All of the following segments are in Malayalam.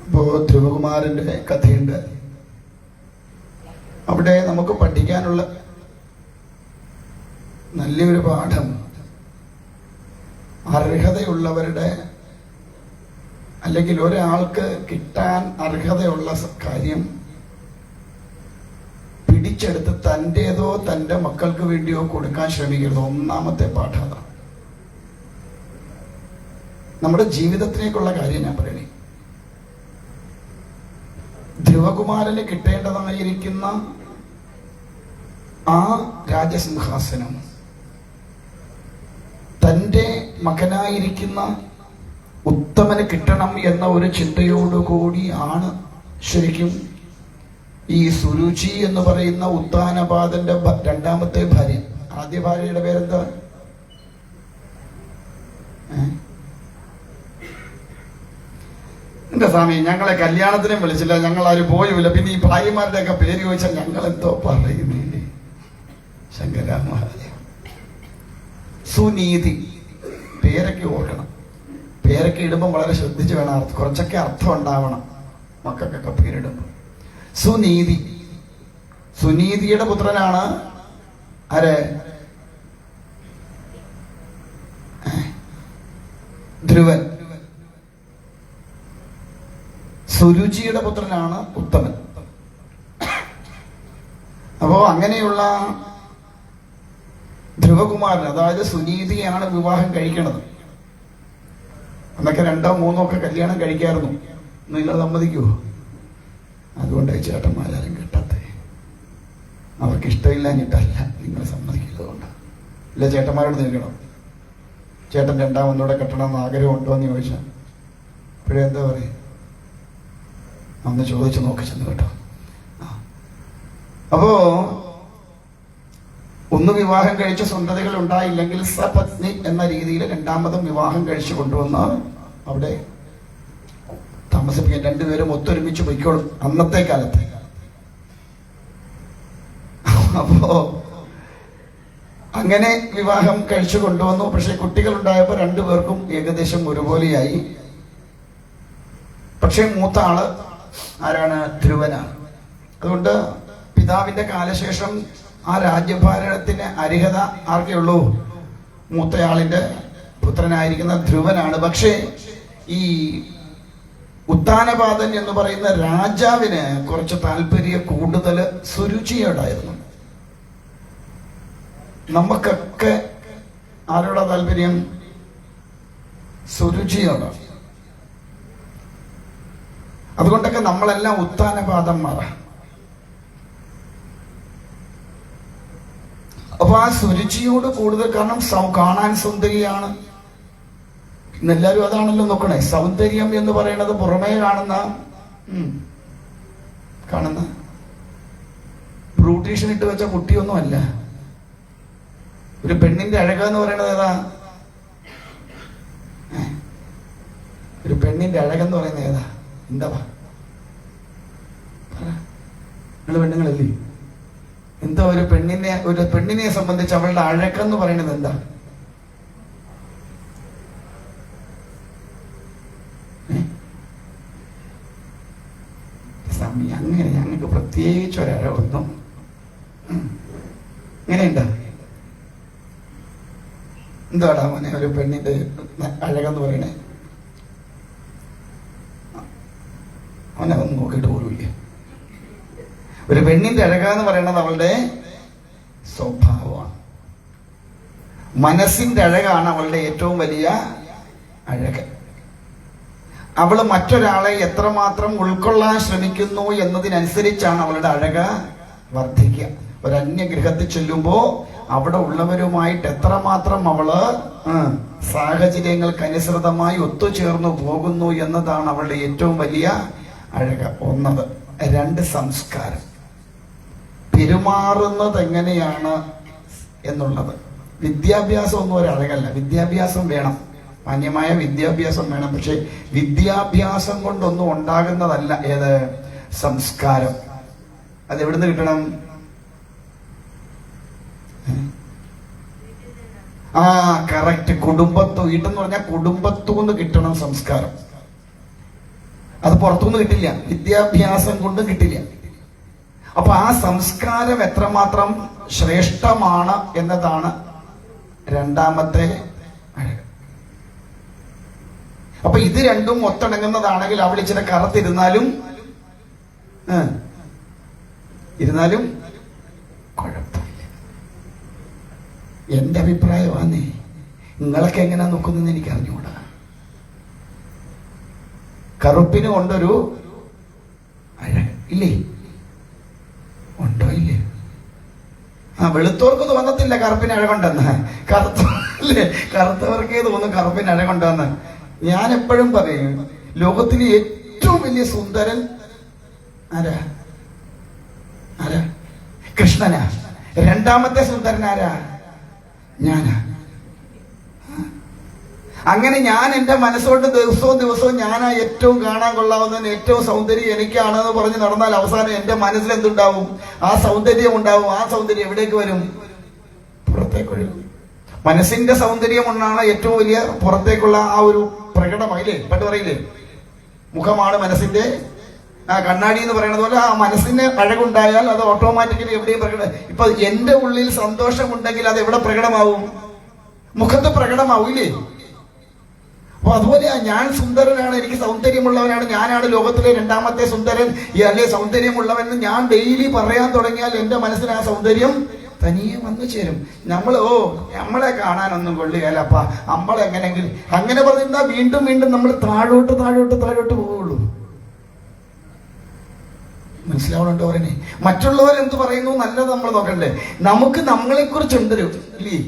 ഇപ്പോൾ ധ്രുവകുമാരൻ്റെ കഥയുണ്ട്. അവിടെ നമുക്ക് പഠിക്കാനുള്ള നല്ലൊരു പാഠം, അർഹതയുള്ളവരുടെ അല്ലെങ്കിൽ ഒരാൾക്ക് കിട്ടാൻ അർഹതയുള്ള കാര്യം പിടിച്ചെടുത്ത് തൻ്റേതോ തൻ്റെ മക്കൾക്ക് വേണ്ടിയോ കൊടുക്കാൻ ശ്രമിക്കരുത്. ഒന്നാമത്തെ പാഠം അതാണ്. നമ്മുടെ ജീവിതത്തിലേക്കുള്ള കാര്യം ഞാൻ പറയണേ. ധ്രുവകുമാരന് കിട്ടേണ്ടതായിരിക്കുന്ന ആ രാജസിംഹാസനം തൻ്റെ മകനായിരിക്കുന്ന ഉത്തമന് കിട്ടണം എന്ന ഒരു ചിന്തയോടുകൂടി ആണ് ശരിക്കും ഈ സുരുചി എന്ന് പറയുന്ന ഉത്താനപാദന്റെ രണ്ടാമത്തെ ഭാര്യ. ആദ്യ ഭാര്യയുടെ പേരെന്താ? എന്റെ സ്വാമി, ഞങ്ങളെ കല്യാണത്തിനും വിളിച്ചില്ല, ഞങ്ങൾ ആരും പോയുമില്ല. പിന്നെ ഈ ഭാര്യമാരുടെ ഒക്കെ പേര് ചോദിച്ചാൽ ഞങ്ങൾ എന്തോ പറയുന്നില്ലേ? ശങ്കരാമഹാരാജ. സുനീതി. പേരൊക്കെ ഓർക്കണം. പേരൊക്കെ ഇടുമ്പോൾ വളരെ ശ്രദ്ധിച്ച് വേണം, കുറച്ചൊക്കെ അർത്ഥം ഉണ്ടാവണം മക്കൾക്കൊക്കെ പേരിടുമ്പോൾ. സുനീതി. സുനീതിയുടെ പുത്രനാണ് ആര്? ധ്രുവൻ. സുരുചിയുടെ പുത്രനാണ് ഉത്തമൻ. അപ്പോ അങ്ങനെയുള്ള ധ്രുവകുമാരൻ, അതായത് സുനീതിയാണ് വിവാഹം കഴിക്കണത്. അന്നൊക്കെ 2 3 ഒക്കെ കല്യാണം കഴിക്കായിരുന്നു. നിങ്ങൾ സമ്മതിക്കുമോ? അതുകൊണ്ട് ചേട്ടന്മാരും കിട്ടാത്തേ. അവർക്ക് ഇഷ്ടമില്ലാഞ്ഞിട്ടല്ല, നിങ്ങൾ സമ്മതിക്കുന്നതുകൊണ്ട്. ഇല്ല, ചേട്ടന്മാരോട് നിൽക്കണം. ചേട്ടൻ 2ാമതോടെ കെട്ടണമെന്ന് ആഗ്രഹം ഉണ്ടോ എന്ന് ചോദിച്ചാൽ ഇപ്പോഴെന്താ പറയും? അന്ന് ചോദിച്ചു നോക്കി ചെന്ന് കേട്ടോ. അപ്പോ ഒന്ന് വിവാഹം കഴിച്ച സന്തതികൾ ഉണ്ടായില്ലെങ്കിൽ സപത്നി എന്ന രീതിയിൽ 2ാമതും വിവാഹം കഴിച്ചു കൊണ്ടുവന്ന് അവിടെ താമസിപ്പിക്കാൻ 2 പേരും ഒത്തൊരുമിച്ച് പൊയ്ക്കോളും അന്നത്തെ കാലത്ത്. അപ്പോ അങ്ങനെ വിവാഹം കഴിച്ചു കൊണ്ടുവന്നു. പക്ഷെ കുട്ടികൾ ഉണ്ടായപ്പോൾ 2 പേർക്കും ഏകദേശം ഒരുപോലെയായി. പക്ഷെ മൂത്ത ആള് ആരാണ്? ധ്രുവനാണ്. അതുകൊണ്ട് പിതാവിന്റെ കാലശേഷം ആ രാജ്യഭാരണത്തിന് അർഹത ആർക്കേ ഉള്ളൂ? മൂത്തയാളിന്റെ പുത്രനായിരിക്കുന്ന ധ്രുവനാണ്. പക്ഷേ ഈ ഉത്താനപാദൻ എന്ന് പറയുന്ന രാജാവിന് കുറച്ച് താല്പര്യം കൂടുതൽ സുരുചിയോടായിരുന്നു. നമുക്കൊക്കെ ആരോടാ താല്പര്യം? സുരുചിയോടാണ്. അതുകൊണ്ടൊക്കെ നമ്മളെല്ലാം ഉത്താനപാദന്മാരാണ്. അപ്പൊ ആ സുരുചിയോട് കൂടുതൽ, കാരണം കാണാൻ സുന്ദരിയാണ്. ഇന്നെല്ലാവരും അതാണല്ലോ നോക്കണേ. സൗന്ദര്യം എന്ന് പറയുന്നത് പുറമേ കാണുന്ന ബ്യൂട്ടീഷ്യൻ ഇട്ട് വെച്ച കുട്ടിയൊന്നും അല്ല. ഒരു പെണ്ണിന്റെ അഴക എന്ന് പറയുന്നത് ഏതാ? ഒരു പെണ്ണിന്റെ അഴകെന്ന് പറയുന്നത് ഏതാ? എന്താ? നിങ്ങൾ പെണ്ണുങ്ങളല്ലേ? എന്താ ഒരു പെണ്ണിനെ സംബന്ധിച്ച് അവളുടെ അഴകെന്ന് പറയുന്നത് എന്താ? അങ്ങനെ ഞങ്ങൾക്ക് പ്രത്യേകിച്ച് ഒരഴകൊന്നും ഇങ്ങനെയുണ്ടോ? എന്താടാ മോനെ ഒരു പെണ്ണിന്റെ അഴകെന്ന് പറയണേ? അവനതൊന്നും നോക്കിയിട്ട് പോലുമില്ല. ഒരു പെണ്ണിന്റെ അഴകാന്ന് പറയുന്നത് അവളുടെ സ്വഭാവമാണ്. മനസ്സിന്റെ അഴകാണ് അവളുടെ ഏറ്റവും വലിയ അഴക്. അവള് മറ്റൊരാളെ എത്രമാത്രം ഉൾക്കൊള്ളാൻ ശ്രമിക്കുന്നു എന്നതിനനുസരിച്ചാണ് അവളുടെ അഴക വർദ്ധിക്കുക. ഒരു അന്യഗൃഹത്തിൽ ചെല്ലുമ്പോ അവിടെ ഉള്ളവരുമായിട്ട് എത്രമാത്രം അവള് സാഹചര്യങ്ങൾക്കനുസൃതമായി ഒത്തുചേർന്നു പോകുന്നു എന്നതാണ് അവളുടെ ഏറ്റവും വലിയ അഴക. 1. 2 സംസ്കാരം. പെരുമാറുന്നത് എങ്ങനെയാണ് എന്നുള്ളത്. വിദ്യാഭ്യാസം ഒന്നും ഒരു അഴകല്ല. വിദ്യാഭ്യാസം വേണം, മാന്യമായ വിദ്യാഭ്യാസം വേണം. പക്ഷെ വിദ്യാഭ്യാസം കൊണ്ടൊന്നും ഉണ്ടാകുന്നതല്ല ഏത്? സംസ്കാരം. അത് എവിടുന്ന് കിട്ടണം? കറക്റ്റ്. വീട്ടെന്ന് പറഞ്ഞാൽ കുടുംബത്തൂന്ന് കിട്ടണം സംസ്കാരം. അത് പുറത്തുനിന്ന് കിട്ടില്ല, വിദ്യാഭ്യാസം കൊണ്ടും കിട്ടില്ല. അപ്പൊ ആ സംസ്കാരം എത്രമാത്രം ശ്രേഷ്ഠമാണ് എന്നതാണ് രണ്ടാമത്തെ അഴക്. അപ്പൊ ഇത് രണ്ടും ഒത്തിണങ്ങുന്നതാണെങ്കിൽ അവൾ ഇച്ചിരി കറുത്തിരുന്നാലും കുഴപ്പമില്ല. എന്റെ അഭിപ്രായമാന്നേ. നിങ്ങളൊക്കെ എങ്ങനെയാ നോക്കുന്നതെന്ന് എനിക്ക് അറിഞ്ഞുകൂടാ. കറുപ്പിന് കൊണ്ടൊരു അഴക് ഇല്ലേ? ഉണ്ടോ ഇല്ലേ? വെളുത്തവർക്ക് തോന്നത്തില്ല കറുപ്പിന് അഴകുണ്ടെന്ന്. കറുത്തവർക്കേ തോന്നും കറുപ്പിന് അഴകുണ്ടെന്ന്. ഞാൻ എപ്പോഴും പറയും, ലോകത്തിലെ ഏറ്റവും വലിയ സുന്ദരൻ ആരാ? കൃഷ്ണനാ. രണ്ടാമത്തെ സുന്ദരൻ ആരാ? ഞാനാ. അങ്ങനെ ഞാൻ എന്റെ മനസ്സുകൊണ്ട് ദിവസവും ഞാനാ ഏറ്റവും കാണാൻ കൊള്ളാവുന്നതിന്, ഏറ്റവും സൗന്ദര്യം എനിക്കാണെന്ന് പറഞ്ഞ് നടന്നാൽ അവസാനം എന്റെ മനസ്സിൽ എന്തുണ്ടാവും? ആ സൗന്ദര്യം ഉണ്ടാവും. ആ സൗന്ദര്യം എവിടേക്ക് വരും? പുറത്തേക്ക് വരും. മനസ്സിന്റെ സൗന്ദര്യം കൊണ്ടാണ് ഏറ്റവും വലിയ പുറത്തേക്കുള്ള ആ ഒരു പ്രകടമായില്ലേ? പണ്ട് പറയില്ലേ, മുഖമാണ് മനസ്സിന്റെ കണ്ണാടി എന്ന് പറയുന്നത് പോലെ ആ മനസ്സിന് അഴകുണ്ടായാൽ അത് ഓട്ടോമാറ്റിക്കലി എവിടെയും പ്രകടം. ഇപ്പൊ എന്റെ ഉള്ളിൽ സന്തോഷമുണ്ടെങ്കിൽ അത് എവിടെ പ്രകടമാവും? മുഖത്ത് പ്രകടമാവൂല്ലേ? അപ്പൊ അതുപോലെ ഞാൻ സുന്ദരനാണ്, എനിക്ക് സൗന്ദര്യമുള്ളവനാണ്, ഞാനാണ് ലോകത്തിലെ രണ്ടാമത്തെ സുന്ദരൻ അല്ലെ സൗന്ദര്യമുള്ളവൻ ഞാൻ ഡെയിലി പറയാൻ തുടങ്ങിയാൽ എന്റെ മനസ്സിന് ആ സൗന്ദര്യം തനിയെ വന്നു ചേരും. നമ്മളെ കാണാനൊന്നും കൊള്ളുകയല്ലപ്പ, നമ്മളെങ്ങനെങ്കിലും അങ്ങനെ പറഞ്ഞാൽ വീണ്ടും നമ്മൾ താഴോട്ട് പോവുള്ളൂ. മനസ്സിലാവണുണ്ടോ? അവരെ മറ്റുള്ളവർ എന്ത് പറയുന്നു നല്ലത് നമ്മൾ നോക്കണ്ടേ? നമുക്ക് നമ്മളെ കുറിച്ചുണ്ടൊരു ഇല്ലേ?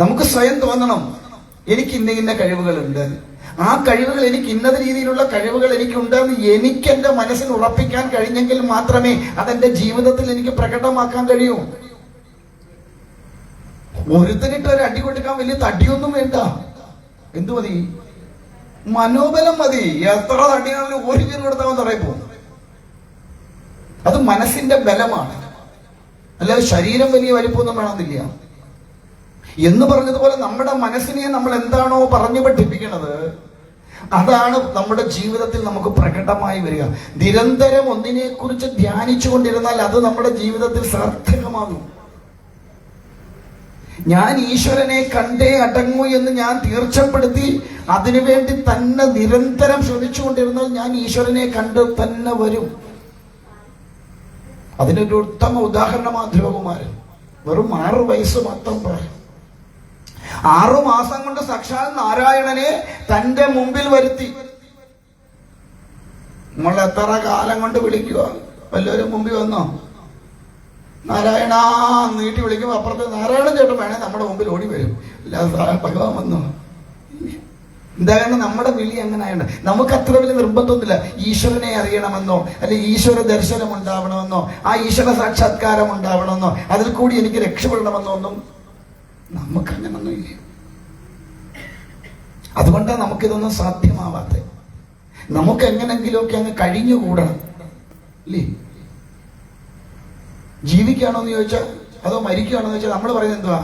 നമുക്ക് സ്വയം തോന്നണം, എനിക്ക് ഇന്ന കഴിവുകളുണ്ട്, ആ കഴിവുകൾ എനിക്ക് ഇന്നത് രീതിയിലുള്ള കഴിവുകൾ എനിക്കുണ്ടെന്ന് എനിക്ക് എന്റെ മനസ്സിൽ ഉറപ്പിക്കാൻ കഴിഞ്ഞെങ്കിൽ മാത്രമേ അതെന്റെ ജീവിതത്തിൽ എനിക്ക് പ്രകടമാക്കാൻ കഴിയൂ. ഒരുത്തനിട്ട് ഒരു അടി കൊടുക്കാൻ വലിയ തടിയൊന്നും വേണ്ട. എന്തു മതി? മനോബലം മതി. എത്ര തടിയാണെങ്കിലും ഒരു കീർ കൊടുത്താൽ പറയപ്പോ അത് മനസ്സിന്റെ ബലമാണ്, അല്ലാതെ ശരീരം വലിയ വലിപ്പമൊന്നും വേണമെന്നില്ല. എന്ന് പറഞ്ഞതുപോലെ നമ്മുടെ മനസ്സിനെ നമ്മൾ എന്താണോ പറഞ്ഞു പഠിപ്പിക്കുന്നത് അതാണ് നമ്മുടെ ജീവിതത്തിൽ നമുക്ക് പ്രകടമായി വരിക. നിരന്തരം ഒന്നിനെ കുറിച്ച് ധ്യാനിച്ചു കൊണ്ടിരുന്നാൽ അത് നമ്മുടെ ജീവിതത്തിൽ സാർത്ഥകമാകും. ഞാൻ ഈശ്വരനെ കണ്ടേ അടങ്ങൂ എന്ന് ഞാൻ തീർച്ചപ്പെടുത്തി അതിനുവേണ്ടി തന്നെ നിരന്തരം ശ്രമിച്ചുകൊണ്ടിരുന്നാൽ ഞാൻ ഈശ്വരനെ കണ്ട് തന്നെ വരും. അതിനൊരു ഉത്തമ ഉദാഹരണമാണ് ധ്രുവകുമാരൻ. വെറും 6 വയസ്സ് മാത്രം പ്രായം. 6 മാസം കൊണ്ട് സാക്ഷാൽ നാരായണനെ തന്റെ മുമ്പിൽ വരുത്തി. നമ്മൾ എത്ര കാലം കൊണ്ട് വിളിക്കുക? വല്ലവരും മുമ്പിൽ വന്നോ? നാരായണ നീട്ടി വിളിക്കുമ്പോൾ അപ്പുറത്ത് നാരായണൻ ചേട്ടൻ വേണേ നമ്മുടെ മുമ്പിൽ ഓടി വരും. അല്ലാതെ ഭഗവാൻ വന്നോ? എന്താണ് നമ്മുടെ വിളി അങ്ങനെ ആയണ്ട. നമുക്ക് അത്ര വലിയ നിർബന്ധമൊന്നുമില്ല ഈശ്വരനെ അറിയണമെന്നോ അല്ലെ ഈശ്വര ദർശനം ഉണ്ടാവണമെന്നോ ആ ഈശ്വര സാക്ഷാത്കാരം ഉണ്ടാവണമെന്നോ അതിൽ കൂടി എനിക്ക് രക്ഷപ്പെടണമെന്നോ ഒന്നും നമുക്കങ്ങനൊന്നും ഇല്ല. അതുകൊണ്ടാണ് നമുക്കിതൊന്നും സാധ്യമാവാത്തത്. നമുക്ക് എങ്ങനെങ്കിലുമൊക്കെ അങ്ങ് കഴിഞ്ഞുകൂടണം അല്ലേ? ജീവിക്കുകയാണോ എന്ന് ചോദിച്ചാൽ അതോ മരിക്കുകയാണോ എന്ന് ചോദിച്ചാൽ നമ്മൾ പറയുന്നത് എന്തുവാ?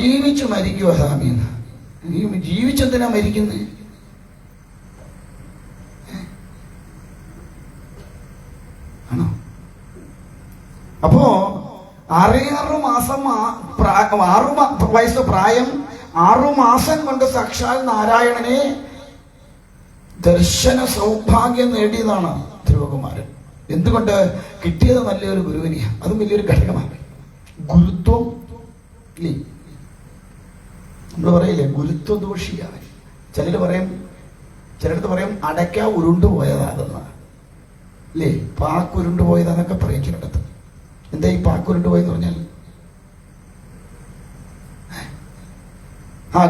ജീവിച്ചു മരിക്കുക സ്വാമി. ജീവിച്ചെന്തിനാ മരിക്കുന്നത്? ആണോ? അപ്പോ 6 മാസം 6 വയസ്സ് പ്രായം 6 മാസം കൊണ്ട് സാക്ഷാൽ നാരായണനെ ദർശന സൗഭാഗ്യം നേടിയതാണ് ധ്രുവകുമാരൻ. എന്തുകൊണ്ട്? കിട്ടിയത് നല്ലൊരു ഗുരുവിനെയാണ്. അതും വലിയൊരു ഘടകമാണ്. ഗുരുത്വം ഇല്ലേ? നമ്മൾ പറയില്ലേ ഗുരുത്വദോഷിയാണ്. ചിലടത്ത് പറയും അടയ്ക്ക ഉരുണ്ടുപോയതാണെന്ന് അല്ലേ? പാക്കുരുണ്ടുപോയതാന്നൊക്കെ പറയും ചിലടത്ത്. എന്താ ഈ പാക്കുരുണ്ടുപോയെന്ന് പറഞ്ഞാൽ?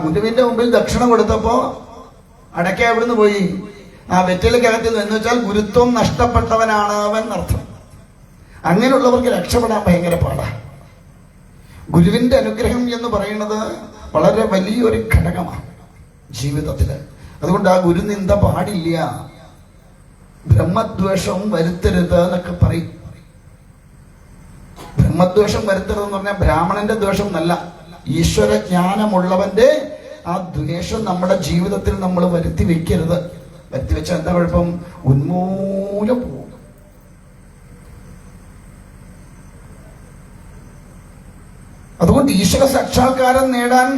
ഗുരുവിന്റെ മുമ്പിൽ ദക്ഷിണ കൊടുത്തപ്പോ അടയ്ക്ക എവിടുന്ന് പോയി? വെറ്റിലക്കകത്ത് എന്ന് വെച്ചാൽ ഗുരുത്വം നഷ്ടപ്പെട്ടവനാണ് അവൻ അർത്ഥം. അങ്ങനെയുള്ളവർക്ക് രക്ഷപ്പെടാൻ ഭയങ്കര പാടാണ്. ഗുരുവിന്റെ അനുഗ്രഹം എന്ന് പറയുന്നത് വളരെ വലിയൊരു ഘടകമാണ് ജീവിതത്തില്. അതുകൊണ്ട് ആ ഗുരുനിന്ദ പാടില്ല, ബ്രഹ്മദ്വേഷം വരുത്തരുത് എന്നൊക്കെ പറയും. ബ്രഹ്മദ്വേഷം വരുത്തരുതെന്ന് പറഞ്ഞാൽ ബ്രാഹ്മണന്റെ ദോഷം എന്നല്ല, ഈശ്വര ജ്ഞാനമുള്ളവന്റെ ആ ദ്വേഷം നമ്മുടെ ജീവിതത്തിൽ നമ്മൾ വരുത്തി വെക്കരുത്. വരുത്തി വെച്ചാൽ എന്താ കുഴപ്പം? ഉന്മൂലം പോകും. അതുകൊണ്ട് ഈശ്വര സാക്ഷാത്കാരം നേടാൻ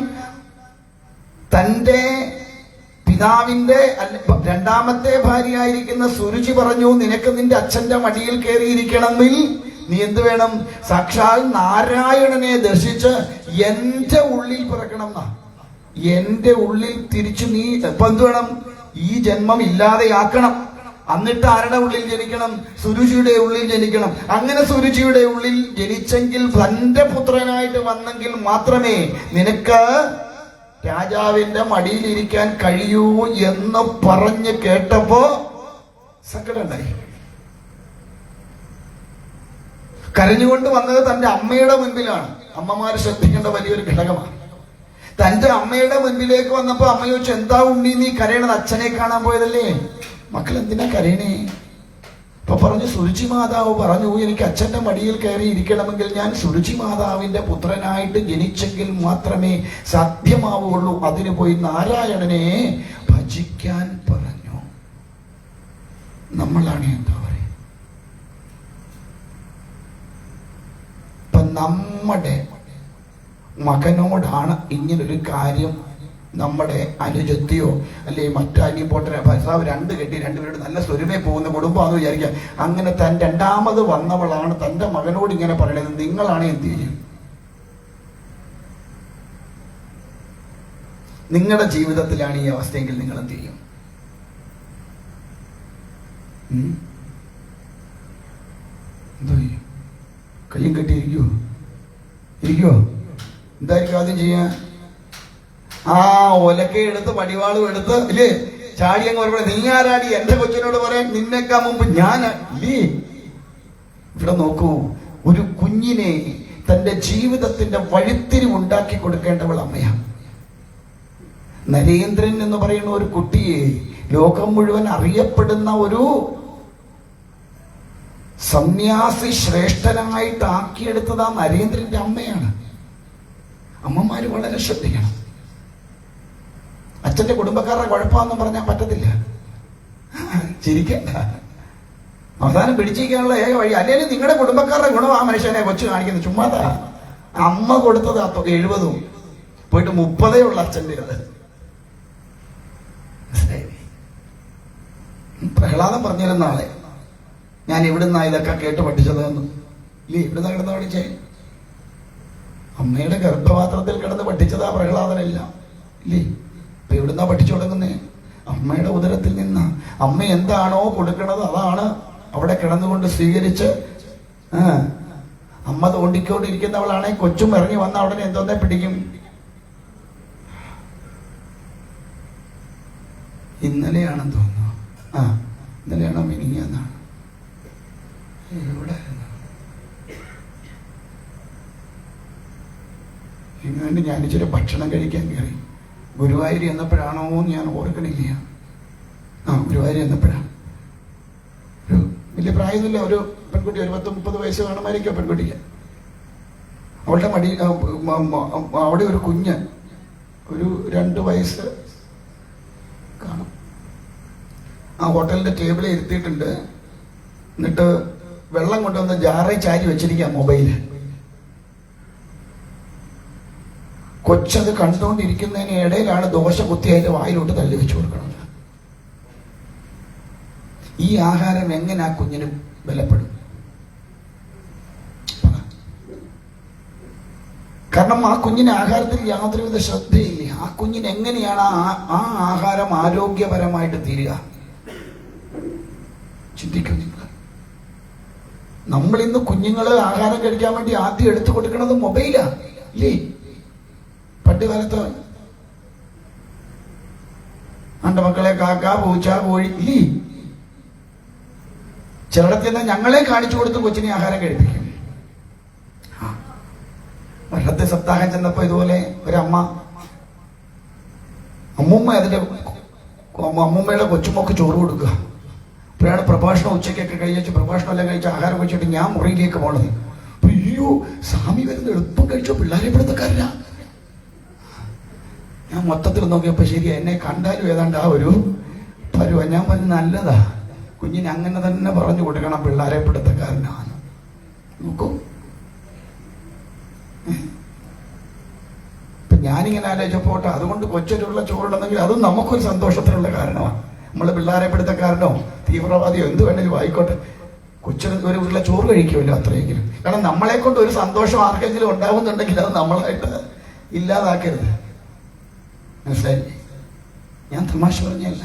തന്റെ പിതാവിന്റെ രണ്ടാമത്തെ ഭാര്യയായിരിക്കുന്ന സുരുചി പറഞ്ഞു, നിനക്ക് നിന്റെ അച്ഛന്റെ മടിയിൽ കയറിയിരിക്കണമെങ്കിൽ നീ എന്ത് വേണം? സാക്ഷാൽ നാരായണനെ ദർശിച്ച് എന്റെ ഉള്ളിൽ പിറക്കണം എന്നാ. എന്റെ ഉള്ളിൽ തിരിച്ചു നീ ഇപ്പൊ എന്ത് വേണം? ഈ ജന്മം ഇല്ലാതെയാക്കണം. എന്നിട്ട് ആരുടെ ഉള്ളിൽ ജനിക്കണം? സുരുചിയുടെ ഉള്ളിൽ ജനിക്കണം. അങ്ങനെ സുരുചിയുടെ ഉള്ളിൽ ജനിച്ചെങ്കിൽ, തന്റെ പുത്രനായിട്ട് വന്നെങ്കിൽ മാത്രമേ നിനക്ക് രാജാവിന്റെ മടിയിലിരിക്കാൻ കഴിയൂ എന്ന് പറഞ്ഞ് കേട്ടപ്പോ സങ്കടം ഉണ്ടായി. കരഞ്ഞുകൊണ്ട് വന്നത് തന്റെ അമ്മയുടെ മുൻപിലാണ്. അമ്മമാര് ശ്രദ്ധിക്കേണ്ട വലിയൊരു ഘടകമാണ്. തന്റെ അമ്മയുടെ മുൻപിലേക്ക് വന്നപ്പോ അമ്മ ചോദിച്ചു, എന്താ ഉണ്ണി നീ കരയണത്? അച്ഛനെ കാണാൻ പോയതല്ലേ? മക്കൾ എന്തിനാ കരയണേ? അപ്പൊ പറഞ്ഞു, സുരുചി മാതാവ് പറഞ്ഞു, എനിക്ക് അച്ഛന്റെ മടിയിൽ കയറി ഇരിക്കണമെങ്കിൽ ഞാൻ സുരുചി മാതാവിന്റെ പുത്രനായിട്ട് ജനിച്ചെങ്കിൽ മാത്രമേ സാധ്യമാവുള്ളൂ. അതിന് പോയി നാരായണനെ ഭജിക്കാൻ പറഞ്ഞു. നമ്മളാണ് എന്താ പറയുക? ഇപ്പൊ നമ്മുടെ മകനോടാണ് ഇങ്ങനൊരു കാര്യം നമ്മുടെ അനുജത്തിയോ അല്ലെ മറ്റനി പോട്ടെ ഭർത്താവ് രണ്ട് കെട്ടി രണ്ടുപേരോട് നല്ല സ്വരുമേ പോകുന്ന കുടുംബമാണെന്ന് വിചാരിക്കുക. അങ്ങനെ രണ്ടാമത് വന്നവളാണ് തന്റെ മകനോട് ഇങ്ങനെ പറയണത്. നിങ്ങളാണ് എന്ത് ചെയ്യും? നിങ്ങളുടെ ജീവിതത്തിലാണ് ഈ അവസ്ഥയെങ്കിൽ നിങ്ങൾ എന്ത് ചെയ്യും? എന്തോ ചെയ്യും? കയ്യും കെട്ടിയിരിക്കുവോ? എന്തായിരിക്കും ആദ്യം ചെയ്യാ? ആ ഒലക്കെ എടുത്ത് പടിവാളും എടുത്ത് ഇല്ലേ ചാടി അങ്ങ് പറയുമ്പോൾ, നീ ആരാടി എന്റെ കൊച്ചിനോട് പറയാൻ? നിന്നെക്കാ മുമ്പ് ഞാൻ ഇല്ലേ? ഇവിടെ നോക്കൂ, ഒരു കുഞ്ഞിനെ തന്റെ ജീവിതത്തിന്റെ വഴിത്തിരിവുണ്ടാക്കി കൊടുക്കേണ്ടവൾ അമ്മയാണ്. നരേന്ദ്രൻ എന്ന് പറയുന്ന ഒരു കുട്ടിയെ ലോകം മുഴുവൻ അറിയപ്പെടുന്ന ഒരു സന്യാസി ശ്രേഷ്ഠനായിട്ട് ആക്കിയെടുത്തത് ആ നരേന്ദ്രന്റെ അമ്മയാണ്. അമ്മമാര് വളരെ ശ്രദ്ധിക്കണം. അച്ഛന്റെ കുടുംബക്കാരുടെ കുഴപ്പമെന്നും പറഞ്ഞാൽ പറ്റത്തില്ല. ചിരിക്കണ്ട. അവസാനം പിടിച്ചിരിക്കാനുള്ള ഏക വഴി, അല്ലെങ്കിൽ നിങ്ങളുടെ കുടുംബക്കാരുടെ ഗുണം ആ മനുഷ്യനെ കൊച്ചു കാണിക്കുന്നത് ചുമ്മാതാ. അമ്മ കൊടുത്തത് 70 പോയിട്ട് 30 ഉള്ള അച്ഛൻ്റെ അത്. പ്രഹ്ലാദം പറഞ്ഞിരുന്ന ആളെ ഞാൻ എവിടുന്നാ ഇതൊക്കെ കേട്ട് പഠിച്ചതെന്ന് ഇല്ലേ? എവിടുന്നാ കിടന്ന് പഠിച്ചേ? അമ്മയുടെ ഗർഭപാത്രത്തിൽ കിടന്ന് പഠിച്ചതാ പ്രഹ്ലാദനല്ല ഇല്ലേ? ഇപ്പൊ എവിടുന്നാ പഠിച്ചു തുടങ്ങുന്നേ? അമ്മയുടെ ഉദരത്തിൽ നിന്ന. അമ്മ എന്താണോ കൊടുക്കണത് അതാണ് അവിടെ കിടന്നുകൊണ്ട് സ്വീകരിച്ച് അമ്മ തോണ്ടിക്കൊണ്ടിരിക്കുന്നവളാണെ കൊച്ചും ഇറങ്ങി വന്ന ഉടനെ എന്തോന്നെ പിടിക്കും. ഇന്നലെയാണെന്ന് തോന്നുന്നു. ഇന്നലെയാണോ മിനിങ്ങാന്നാണ്. എവിടെ ഇങ്ങനെ ഞാൻ ഇച്ചിരി ഭക്ഷണം കഴിക്കാൻ കയറി. ഗുരുവായൂർ എന്നപ്പോഴാണോ ഞാൻ ഓർക്കണില്ല. ഗുരുവായൂർ എന്നപ്പോഴാണ്. ഒരു വലിയ പ്രായമൊന്നുമില്ല, ഒരു പെൺകുട്ടി, ഒരു 10-30 വയസ്സ് കാണുമായിരിക്കും പെൺകുട്ടിക്ക്. അവളുടെ മടി അവിടെ ഒരു കുഞ്ഞ്, ഒരു 2 വയസ്സ് കാണും. ആ ഹോട്ടലിന്റെ ടേബിളിൽ ഇരുത്തിയിട്ടുണ്ട്. എന്നിട്ട് വെള്ളം കൊണ്ടുവന്ന് ജാറയിൽ ചാരി വെച്ചിരിക്കുക മൊബൈല്. കൊച്ചത് കണ്ടുകൊണ്ടിരിക്കുന്നതിന് ഇടയിലാണ് ദോശ കുത്തി അതിന്റെ വായിലോട്ട് തള്ളി വെച്ചു കൊടുക്കുന്നത്. ഈ ആഹാരം എങ്ങനെ ആ കുഞ്ഞിന് ബലപ്പെടും? കാരണം ആ കുഞ്ഞിന് ആഹാരത്തിൽ യാതൊരുവിധ ശ്രദ്ധയില്ല. ആ കുഞ്ഞിന് എങ്ങനെയാണ് ആ ആഹാരം ആരോഗ്യപരമായിട്ട് തീരുക? ചിന്തിക്കും നിങ്ങൾ. നമ്മൾ ഇന്ന് കുഞ്ഞുങ്ങള് ആഹാരം കഴിക്കാൻ വേണ്ടി ആദ്യം എടുത്തു കൊടുക്കുന്നത് മൊബൈലാ ഇല്ലേ? പണ്ട് കാലത്ത് അന്റെ മക്കളെ കാക്ക, പൂച്ച, കോഴി ഇല്ലേ? ചിലടത്ത് നിന്ന് ഞങ്ങളെ കാണിച്ചു കൊടുത്ത് കൊച്ചിനെ ആഹാരം കഴിപ്പിക്കും. വർഷത്തെ സപ്താഹം ചെന്നപ്പോ ഇതുപോലെ അമ്മൂമ്മ അതിന്റെ അമ്മൂമ്മയുടെ കൊച്ചുമോക്ക് ചോറ് കൊടുക്കുക. അപ്പോഴാണ് പ്രഭാഷണം ഉച്ചയ്ക്കൊക്കെ കഴിച്ചു. പ്രഭാഷണം എല്ലാം കഴിച്ച് ആഹാരം കഴിച്ചിട്ട് ഞാൻ മുറിയിലേക്ക് പോണത്. അയ്യോ സ്വാമി വരുന്ന എളുപ്പം കഴിച്ചോ, പിള്ളേരെ പിടുത്തക്കാരനാ. ഞാൻ മൊത്തത്തിൽ നോക്കിയപ്പോ ശരി, എന്നെ കണ്ടാലും ഏതാണ്ട് ആ ഒരു പരുവ. ഞാൻ പറഞ്ഞു നല്ലതാ, കുഞ്ഞിന് അങ്ങനെ തന്നെ പറഞ്ഞു കൊടുക്കണം, പിള്ളേരെ പിടുത്തക്കാരനാണ്. നോക്കൂ, ഇപ്പൊ ഞാനിങ്ങനെ ആലോചിച്ചപ്പോട്ടെ, അതുകൊണ്ട് കൊച്ചൊരുള്ള ചോറുണ്ടെങ്കിൽ അതും നമുക്കൊരു സന്തോഷത്തിനുള്ള കാരണമാണ്. നമ്മള് പിള്ളേരെ പിടുത്തക്കാരനോ തീവ്രവാദിയോ എന്ത് വേണമെങ്കിലും ആയിക്കോട്ടെ, കൊച്ചിന് ഒരു ഉള്ള ചോറ് കഴിക്കുമല്ലോ അത്രയെങ്കിലും. കാരണം നമ്മളെ കൊണ്ട് ഒരു സന്തോഷം ആർക്കെങ്കിലും ഉണ്ടാവുന്നുണ്ടെങ്കിൽ അത് നമ്മളായിട്ട് ഇല്ലാതാക്കരുത്. മനസ്സിലായി? ഞാൻ തമാശ പറഞ്ഞല്ല.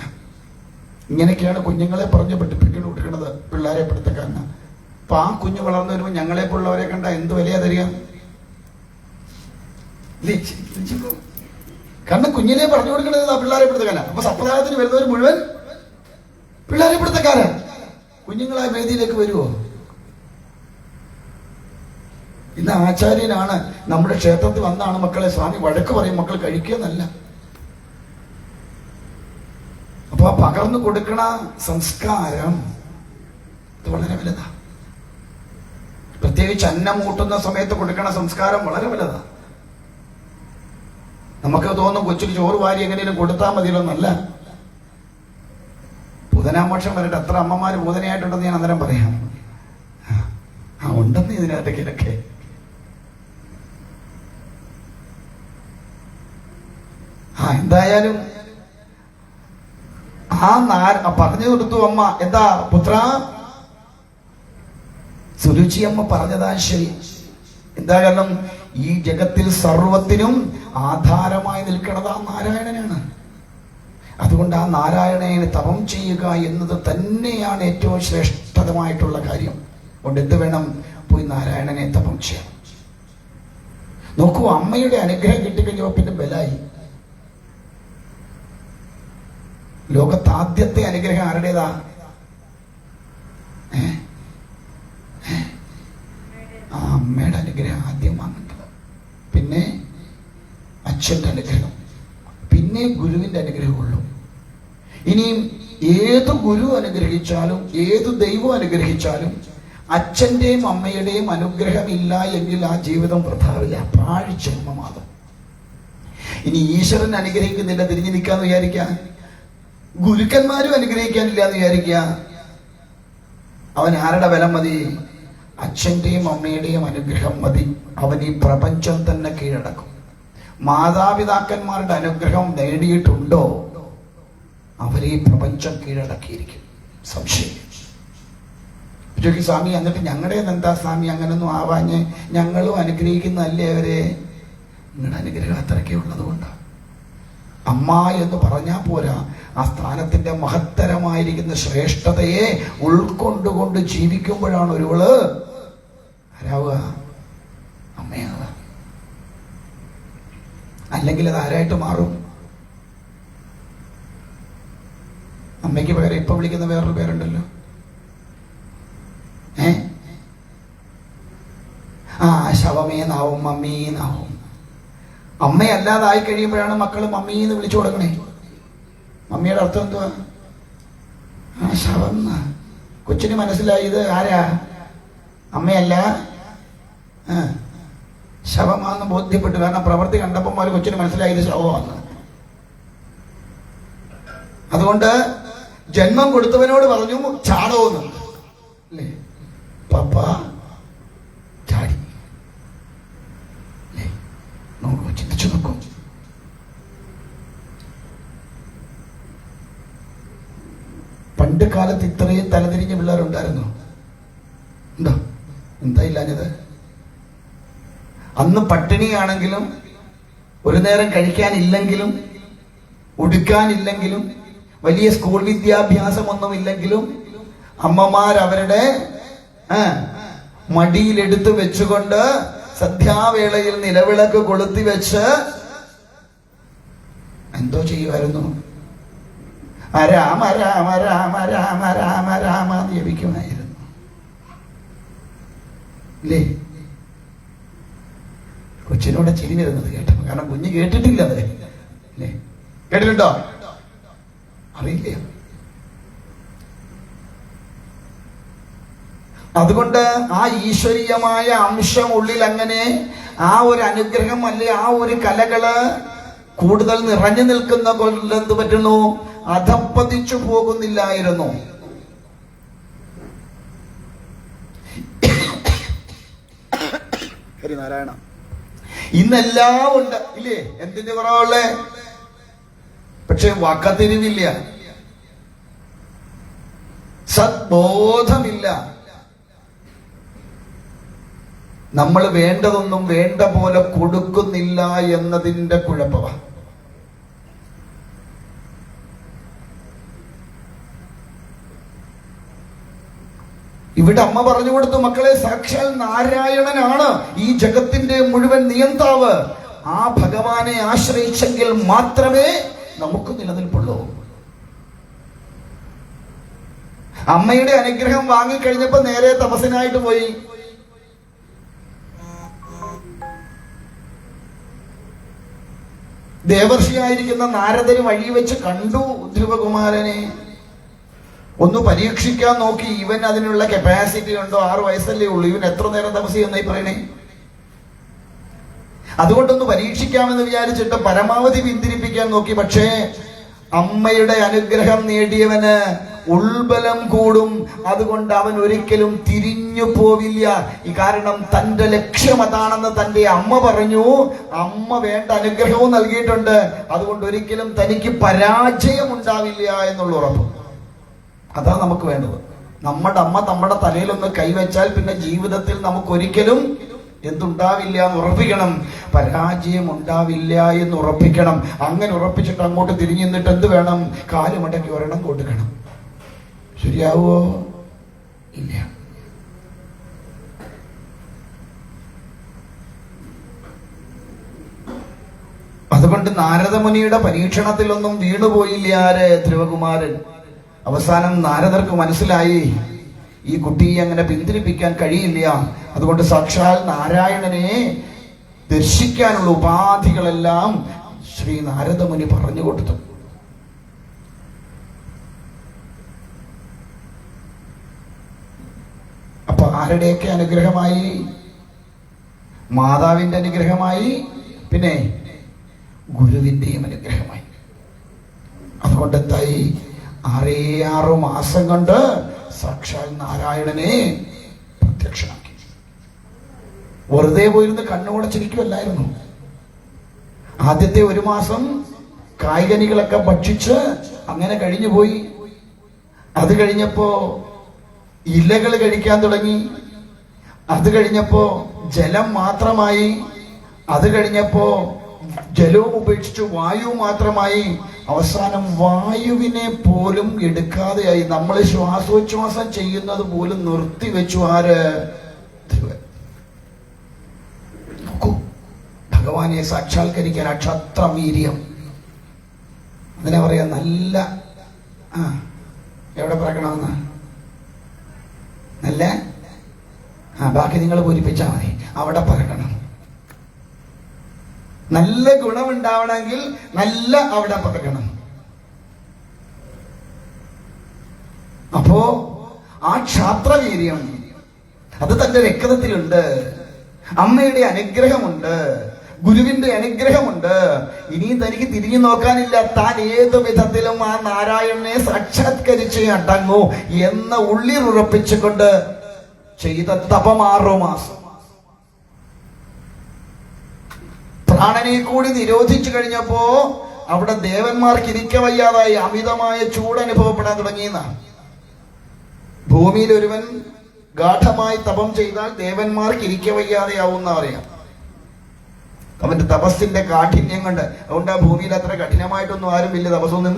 ഇങ്ങനെയൊക്കെയാണ് കുഞ്ഞുങ്ങളെ പറഞ്ഞ് പഠിപ്പിക്കണം കൊടുക്കുന്നത്, പിള്ളേരെ പിടുത്തക്കാരനാ. അപ്പൊ ആ കുഞ്ഞ് വളർന്നു വരുമ്പോൾ ഞങ്ങളെ പോലുള്ളവരെ കണ്ട എന്ത് വിലയാ തരിക? കാരണം കുഞ്ഞിനെ പറഞ്ഞു കൊടുക്കുന്നത് പിള്ളേരെ പിടുത്തക്കാരനാ. അപ്പൊ സപ്രദായത്തിന് വരുന്നവർ മുഴുവൻ പിള്ളേരെ പിടുത്തക്കാരാണ്. കുഞ്ഞുങ്ങളായ വേദിയിലേക്ക് വരുമോ? ഇന്ന് ആചാര്യനാണ് നമ്മുടെ ക്ഷേത്രത്തിൽ വന്നാണ് മക്കളെ സ്വാമി വഴക്ക് പറയും, മക്കൾ കഴിക്കുകയെന്നല്ല. അപ്പൊ ആ പകർന്നു കൊടുക്കണ സംസ്കാരം ഇത് വളരെ വലുതാ. പ്രത്യേകിച്ച് അന്നം മൂട്ടുന്ന സമയത്ത് കൊടുക്കണ സംസ്കാരം വളരെ വലുതാ. നമുക്ക് തോന്നും കൊച്ചിന് ചോറ് വാരി എങ്ങനെയും കൊടുത്താൽ മതിയല്ലോ എന്നല്ല. പൂതനാമോക്ഷം വരട്ടെ, എത്ര അമ്മമാര് പൂതനയായിട്ടുണ്ടെന്ന് ഞാൻ അന്നേരം പറയാം. ഉണ്ടെന്ന് ഇതിനകത്തേക്കിലൊക്കെ. എന്തായാലും പറഞ്ഞു കൊടുത്തു അമ്മ. എന്താ പുത്ര, സുരുചി അമ്മ പറഞ്ഞതാ ശരി. എന്താ കാരണം, ഈ ജഗത്തിൽ സർവത്തിനും ആധാരമായി നിൽക്കുന്നത് ആ നാരായണനാണ്. അതുകൊണ്ട് ആ നാരായണനെ തപം ചെയ്യുക എന്നത് തന്നെയാണ് ഏറ്റവും ശ്രേഷ്ഠതമായിട്ടുള്ള കാര്യം. അതുകൊണ്ട് എന്ത് വേണം, പോയി നാരായണനെ തപം ചെയ്യണം. നോക്കൂ, അമ്മയുടെ അനുഗ്രഹം കിട്ടിക്കഴിഞ്ഞപ്പോ പിന്നെ ബലായി. ലോകത്ത് ആദ്യത്തെ അനുഗ്രഹം ആരുടേതാ? ആ അമ്മയുടെ അനുഗ്രഹം ആദ്യം വാങ്ങേണ്ടത്, പിന്നെ അച്ഛന്റെ അനുഗ്രഹം, പിന്നെ ഗുരുവിന്റെ അനുഗ്രഹമുള്ളൂ. ഇനിയും ഏത് ഗുരു അനുഗ്രഹിച്ചാലും ഏത് ദൈവം അനുഗ്രഹിച്ചാലും അച്ഛന്റെയും അമ്മയുടെയും അനുഗ്രഹം ഇല്ല എങ്കിൽ ആ ജീവിതം വൃഥാവില്ല, പാഴ് ജന്മമാകും. ഇനി ഈശ്വരൻ അനുഗ്രഹിക്കുന്നില്ല, തിരിഞ്ഞു നിൽക്കാന്ന് വിചാരിക്കാം, ഗുരുക്കന്മാരും അനുഗ്രഹിക്കാനില്ല എന്ന് വിചാരിക്കുക, അവൻ ആരുടെ ബലം മതി? അച്ഛന്റെയും അമ്മയുടെയും അനുഗ്രഹം മതി. അവൻ ഈ പ്രപഞ്ചം തന്നെ കീഴടക്കും. മാതാപിതാക്കന്മാരുടെ അനുഗ്രഹം നേടിയിട്ടുണ്ടോ, അവരെ ഈ പ്രപഞ്ചം കീഴടക്കിയിരിക്കും, സംശയം. സ്വാമി എന്നിട്ട് ഞങ്ങളുടെ എന്താ സ്വാമി അങ്ങനൊന്നും ആവാഞ്ഞ്, ഞങ്ങളും അനുഗ്രഹിക്കുന്നതല്ലേ അവരെ? നിങ്ങളുടെ അനുഗ്രഹം അത്രയ്ക്കേ ഉള്ളത് കൊണ്ടാണ്. അമ്മ എന്ന് പറഞ്ഞാൽ പോരാ, ആ സ്ഥാനത്തിന്റെ മഹത്തരമായിരിക്കുന്ന ശ്രേഷ്ഠതയെ ഉൾക്കൊണ്ടുകൊണ്ട് ജീവിക്കുമ്പോഴാണ് ഒരുവള് ആരാവുക? അമ്മയാവുക. അല്ലെങ്കിൽ അത് ആരായിട്ട് മാറും? അമ്മയ്ക്ക് പകരം ഇപ്പൊ വിളിക്കുന്ന വേറൊരു പേരുണ്ടല്ലോ, ശവമേന്നാവും, മമ്മീന്നാവും. അമ്മയല്ലാതായി കഴിയുമ്പോഴാണ് മക്കൾ മമ്മീന്ന് വിളിച്ചു തുടങ്ങണേ. മമ്മിയുടെ അർത്ഥം എന്തുവാ? ശവം. കൊച്ചിന് മനസ്സിലായി ഇത് ആരാ? അമ്മയല്ല, ശവമാണെന്ന് ബോധ്യപ്പെട്ടു. കാരണം പ്രവൃത്തി കണ്ടപ്പോൾ കൊച്ചിന് മനസ്സിലായി ഇത് ശവമാണ്. അതുകൊണ്ട് ജന്മം കൊടുത്തവനോട് പറഞ്ഞു ചാടോന്ന്, അല്ലേ? പപ്പ ചാടി. നോക്കൂ, ചിന്തിച്ചു നോക്കൂ. പണ്ട് കാലത്ത് ഇത്രയും തലതിരിഞ്ഞ പിള്ളേരുണ്ടായിരുന്നു? ഉണ്ടോ? എന്താ ഇല്ലാഞ്ഞത്? അന്ന് പട്ടിണിയാണെങ്കിലും, ഒരു നേരം കഴിക്കാനില്ലെങ്കിലും, ഉടുക്കാനില്ലെങ്കിലും, വലിയ സ്കൂൾ വിദ്യാഭ്യാസമൊന്നുമില്ലെങ്കിലും അമ്മമാരവരുടെ മടിയിലെടുത്ത് വെച്ചുകൊണ്ട് സന്ധ്യാവേളയിൽ നിലവിളക്ക് കൊളുത്തി വെച്ച് എന്തോ ചെയ്യുമായിരുന്നു? രാമ രാമ രാമ രാമ രാമ രാമ ജപിക്കുമായിരുന്നു, അല്ലേ? കൊച്ചിനോടെ ചിരി വരുന്നത് കേട്ടപ്പോ, കാരണം കുഞ്ഞ് കേട്ടിട്ടില്ല അത്, അല്ലേ? കേട്ടിട്ടുണ്ടോ? അറിയില്ല. അതുകൊണ്ട് ആ ഈശ്വരീയമായ അംശം ഉള്ളിൽ അങ്ങനെ ആ ഒരു അനുഗ്രഹം അല്ലെ ആ ഒരു കലകള് കൂടുതൽ നിറഞ്ഞു നിൽക്കുന്ന കൊണ്ട് എന്ത് പറ്റുന്നു? അധപ്പതിച്ചു പോകുന്നില്ലായിരുന്നു. ഹരിനാരായണ. ഇന്നെല്ലാം ഉണ്ട് ഇല്ലേ? എന്തിന്റെ കുറവുള്ളേ? പക്ഷെ വക്കത്തിരിവില്ല, സദ്ബോധമില്ല. നമ്മൾ വേണ്ടതൊന്നും വേണ്ട പോലെ കൊടുക്കുന്നില്ല എന്നതിന്റെ കുഴപ്പമാണ്. ഇവിടെ അമ്മ പറഞ്ഞു കൊടുത്തു, മക്കളെ സാക്ഷാൽ നാരായണനാണ് ഈ ജഗത്തിന്റെ മുഴുവൻ നിയന്താവ്. ആ ഭഗവാനെ ആശ്രയിച്ചെങ്കിൽ മാത്രമേ നമുക്ക് നിലനിൽപ്പുള്ളൂ. അമ്മയുടെ അനുഗ്രഹം വാങ്ങിക്കഴിഞ്ഞപ്പോ നേരെ തപസ്സിനായിട്ട് പോയി. ദേവർഷിയായിരിക്കുന്ന നാരദര് വഴി വെച്ച് കണ്ടു ധ്രുവകുമാരനെ. ഒന്ന് പരീക്ഷിക്കാൻ നോക്കി, ഇവൻ അതിനുള്ള കപ്പാസിറ്റി ഉണ്ടോ? 6 വയസ്സല്ലേ ഉള്ളൂ, ഇവൻ എത്ര നേരം തപസ് ചെയ്യുന്നായി പറയണേ? അതുകൊണ്ടൊന്ന് പരീക്ഷിക്കാമെന്ന് വിചാരിച്ചിട്ട് പരമാവധി പിന്തിരിപ്പിക്കാൻ നോക്കി. പക്ഷേ അമ്മയുടെ അനുഗ്രഹം നേടിയവന് ഉൾബലം കൂടും. അതുകൊണ്ട് അവൻ ഒരിക്കലും തിരിഞ്ഞു പോവില്ല. ഈ കാരണം തന്റെ ലക്ഷ്യം അതാണെന്ന് തന്റെ അമ്മ പറഞ്ഞു. അമ്മ വേണ്ട അനുഗ്രഹവും നൽകിയിട്ടുണ്ട്. അതുകൊണ്ട് ഒരിക്കലും തനിക്ക് പരാജയം ഉണ്ടാവില്ല എന്നുള്ള ഉറപ്പ്. അതാ നമുക്ക് വേണ്ടത്. നമ്മുടെ അമ്മ നമ്മുടെ തലയിലൊന്ന് കൈവച്ചാൽ പിന്നെ ജീവിതത്തിൽ നമുക്ക് ഒരിക്കലും എന്തുണ്ടാവില്ല എന്ന് ഉറപ്പിക്കണം, പരാജയം ഉണ്ടാവില്ല എന്ന് ഉറപ്പിക്കണം. അങ്ങനെ ഉറപ്പിച്ചിട്ട് അങ്ങോട്ട് തിരിഞ്ഞു നിന്നിട്ട് എന്ത് വേണം? കാലുമടക്കി ഒരെണ്ണം കൊടുക്കണം. ശരിയാവോ? ഇല്ല. അതുകൊണ്ട് നാരദമുനിയുടെ പരീക്ഷണത്തിലൊന്നും വീണുപോയില്ല ആര്? ധ്രുവകുമാരൻ. അവസാനം നാരദർക്ക് മനസ്സിലായി ഈ കുട്ടിയെ അങ്ങനെ പിന്തിരിപ്പിക്കാൻ കഴിയില്ല. അതുകൊണ്ട് സാക്ഷാൽ നാരായണനെ ദർശിക്കാനുള്ള ഉപാധികളെല്ലാം ശ്രീ നാരദമുനി പറഞ്ഞു കൊടുത്തു. അപ്പൊ ആരുടെയൊക്കെ അനുഗ്രഹമായി? മാതാവിന്റെ അനുഗ്രഹമായി, പിന്നെ ഗുരുവിന്റെയും അനുഗ്രഹമായി. അതുകൊണ്ട് എന്തായി? 6 മാസം കൊണ്ട് സാക്ഷാൽ നാരായണനെ പ്രത്യക്ഷമാക്കി. വെറുതെ പോയിരുന്ന് കണ്ണുകൂടെ ചിരിക്കുമല്ലായിരുന്നു. ആദ്യത്തെ 1 മാസം കായ്കനികളൊക്കെ ഭക്ഷിച്ച് അങ്ങനെ കഴിഞ്ഞുപോയി. അത് കഴിഞ്ഞപ്പോ ഇലകൾ കഴിക്കാൻ തുടങ്ങി. അത് കഴിഞ്ഞപ്പോ ജലം മാത്രമായി. അത് കഴിഞ്ഞപ്പോ ജലവും ഉപേക്ഷിച്ചു വായു മാത്രമായി. അവസാനം വായുവിനെ പോലും എടുക്കാതെയായി. നമ്മൾ ശ്വാസോച്ഛ്വാസം ചെയ്യുന്നത് പോലും നിർത്തിവെച്ചു ആര്? ധ്രുവൻ. നോക്കൂ, ഭഗവാനെ സാക്ഷാത്കരിക്കാൻ അക്ഷത്രവീര്യം. അതിനെ പറയാ നല്ല എവിടെ പറക്കണമെന്ന്? നല്ല ബാക്കി നിങ്ങൾ പൂരിപ്പിച്ചാൽ മതി. അവിടെ പറക്കണം. നല്ല ഗുണമുണ്ടാവണമെങ്കിൽ നല്ല അവിടെ പറക്കണം. അപ്പോ ആ ക്ഷാത്രവീര്യം അത് തന്റെ രക്തത്തിലുണ്ട്. അമ്മയുടെ അനുഗ്രഹമുണ്ട്, ഗുരുവിന്റെ അനുഗ്രഹമുണ്ട്. ഇനിയും തനിക്ക് തിരിഞ്ഞു നോക്കാനില്ല. താൻ ഏതു വിധത്തിലും ആ നാരായണനെ സാക്ഷാത്കരിച്ച് അടങ്ങൂ എന്ന ഉള്ളിൽ ഉറപ്പിച്ചുകൊണ്ട് ചെയ്ത തപം 6 മാസം. പ്രാണനെ കൂടി നിരോധിച്ചു കഴിഞ്ഞപ്പോ അവിടെ ദേവന്മാർക്ക് ഇരിക്ക വയ്യാതായി. അമിതമായ ചൂട് അനുഭവപ്പെടാൻ തുടങ്ങിയെന്നാണ്. ഭൂമിയിൽ ഒരുവൻ ഗാഠമായി തപം ചെയ്താൽ ദേവന്മാർക്ക് ഇരിക്ക വയ്യാതെയാവും പറയാം. അവന്റെ തപസ്സിന്റെ കാഠിന്യം കൊണ്ട്. അതുകൊണ്ട് ആ ഭൂമിയിൽ അത്ര കഠിനമായിട്ടൊന്നും ആരും വലിയ തപസ്സൊന്നും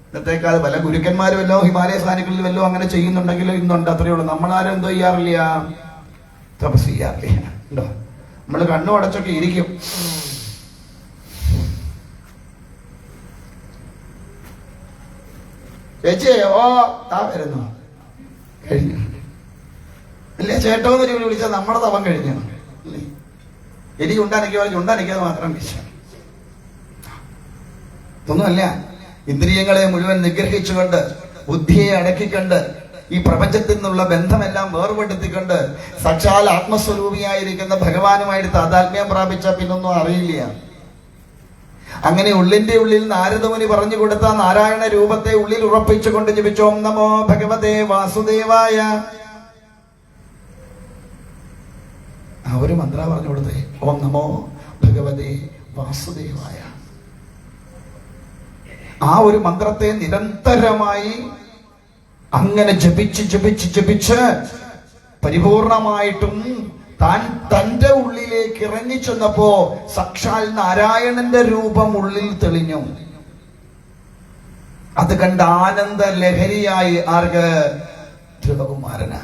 ഇന്നത്തേക്കാൾ പല ഗുരുക്കന്മാരും വല്ലോ ഹിമാലയ സ്ഥാനങ്ങളിൽ വല്ലോ അങ്ങനെ ചെയ്യുന്നുണ്ടെങ്കിലും ഇന്നുണ്ട്. അത്രയേ ഉള്ളൂ. നമ്മളാരും എന്തോ ചെയ്യാറില്ല, തപസ് ചെയ്യാറില്ല. ഉണ്ടോ? നമ്മൾ കണ്ണു അടച്ചൊക്കെ ഇരിക്കും. ചേച്ചി ഓ താ വരുന്നു, കഴിഞ്ഞു അല്ലേ? ചേട്ടോന്നൊരു വിളിച്ചാൽ നമ്മുടെ തപം കഴിഞ്ഞു. എനിക്ക് ചുണ്ടാനിക്കാതെ മാത്രം വിശ്വാസം ഒന്നുമല്ല. ഇന്ദ്രിയങ്ങളെ മുഴുവൻ നിഗ്രഹിച്ചുകൊണ്ട്, ബുദ്ധിയെ അടക്കിക്കൊണ്ട്, ഈ പ്രപഞ്ചത്തിൽ നിന്നുള്ള ബന്ധമെല്ലാം വേർപെടുത്തിക്കൊണ്ട് സാക്ഷാൽ ആത്മസ്വരൂപിയായിരിക്കുന്ന ഭഗവാനുമായിട്ട് താതാത്മ്യം പ്രാപിച്ച പിന്നൊന്നും അറിയില്ല. അങ്ങനെ ഉള്ളിന്റെ ഉള്ളിൽ നാരദമുനി പറഞ്ഞു കൊടുത്ത നാരായണ രൂപത്തെ ഉള്ളിൽ ഉറപ്പിച്ചുകൊണ്ട് ജപിച്ചു ഓം നമോ ഭഗവതേ വാസുദേവായ. ആ ഒരു മന്ത്ര പറഞ്ഞു കൊടുത്തേ, ഓം നമോ ഭഗവതേ വാസുദേവായ. ആ ഒരു മന്ത്രത്തെ നിരന്തരമായി അങ്ങനെ ജപിച്ച് ജപിച്ച് ജപിച്ച് പരിപൂർണമായിട്ടും താൻ തന്റെ ഉള്ളിലേക്ക് ഇറങ്ങി ചെന്നപ്പോ സാക്ഷാൽ നാരായണന്റെ രൂപം ഉള്ളിൽ തെളിഞ്ഞു. അത് കണ്ട് ആനന്ദ ലഹരിയായി ആർക്ക്? ധ്രുവകുമാരന്.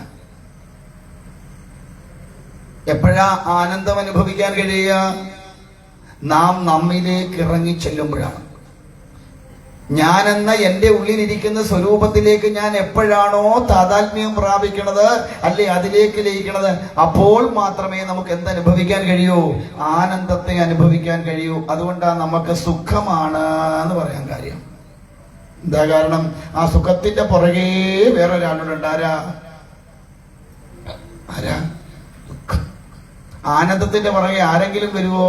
എപ്പോഴാ ആനന്ദം അനുഭവിക്കാൻ കഴിയുക? നാം നമ്മിലേക്ക് ഇറങ്ങി ചെല്ലുമ്പോഴാണ്. ഞാനെന്ന എന്റെ ഉള്ളിലിരിക്കുന്ന സ്വരൂപത്തിലേക്ക് ഞാൻ എപ്പോഴാണോ താതാത്മ്യം പ്രാപിക്കണത്, അല്ലെ അതിലേക്ക് ലയിക്കണത്, അപ്പോൾ മാത്രമേ നമുക്ക് എന്തനുഭവിക്കാൻ കഴിയൂ? ആനന്ദത്തെ അനുഭവിക്കാൻ കഴിയൂ. അതുകൊണ്ടാണ് നമുക്ക് സുഖമാണ് എന്ന് പറയാൻ കാര്യം. എന്താ കാരണം? ആ സുഖത്തിന്റെ പുറകെ വേറൊരാളോടുണ്ട്. ആരാ? ദുഃഖം. ആനന്ദത്തിന്റെ പുറകെ ആരെങ്കിലും വരുവോ?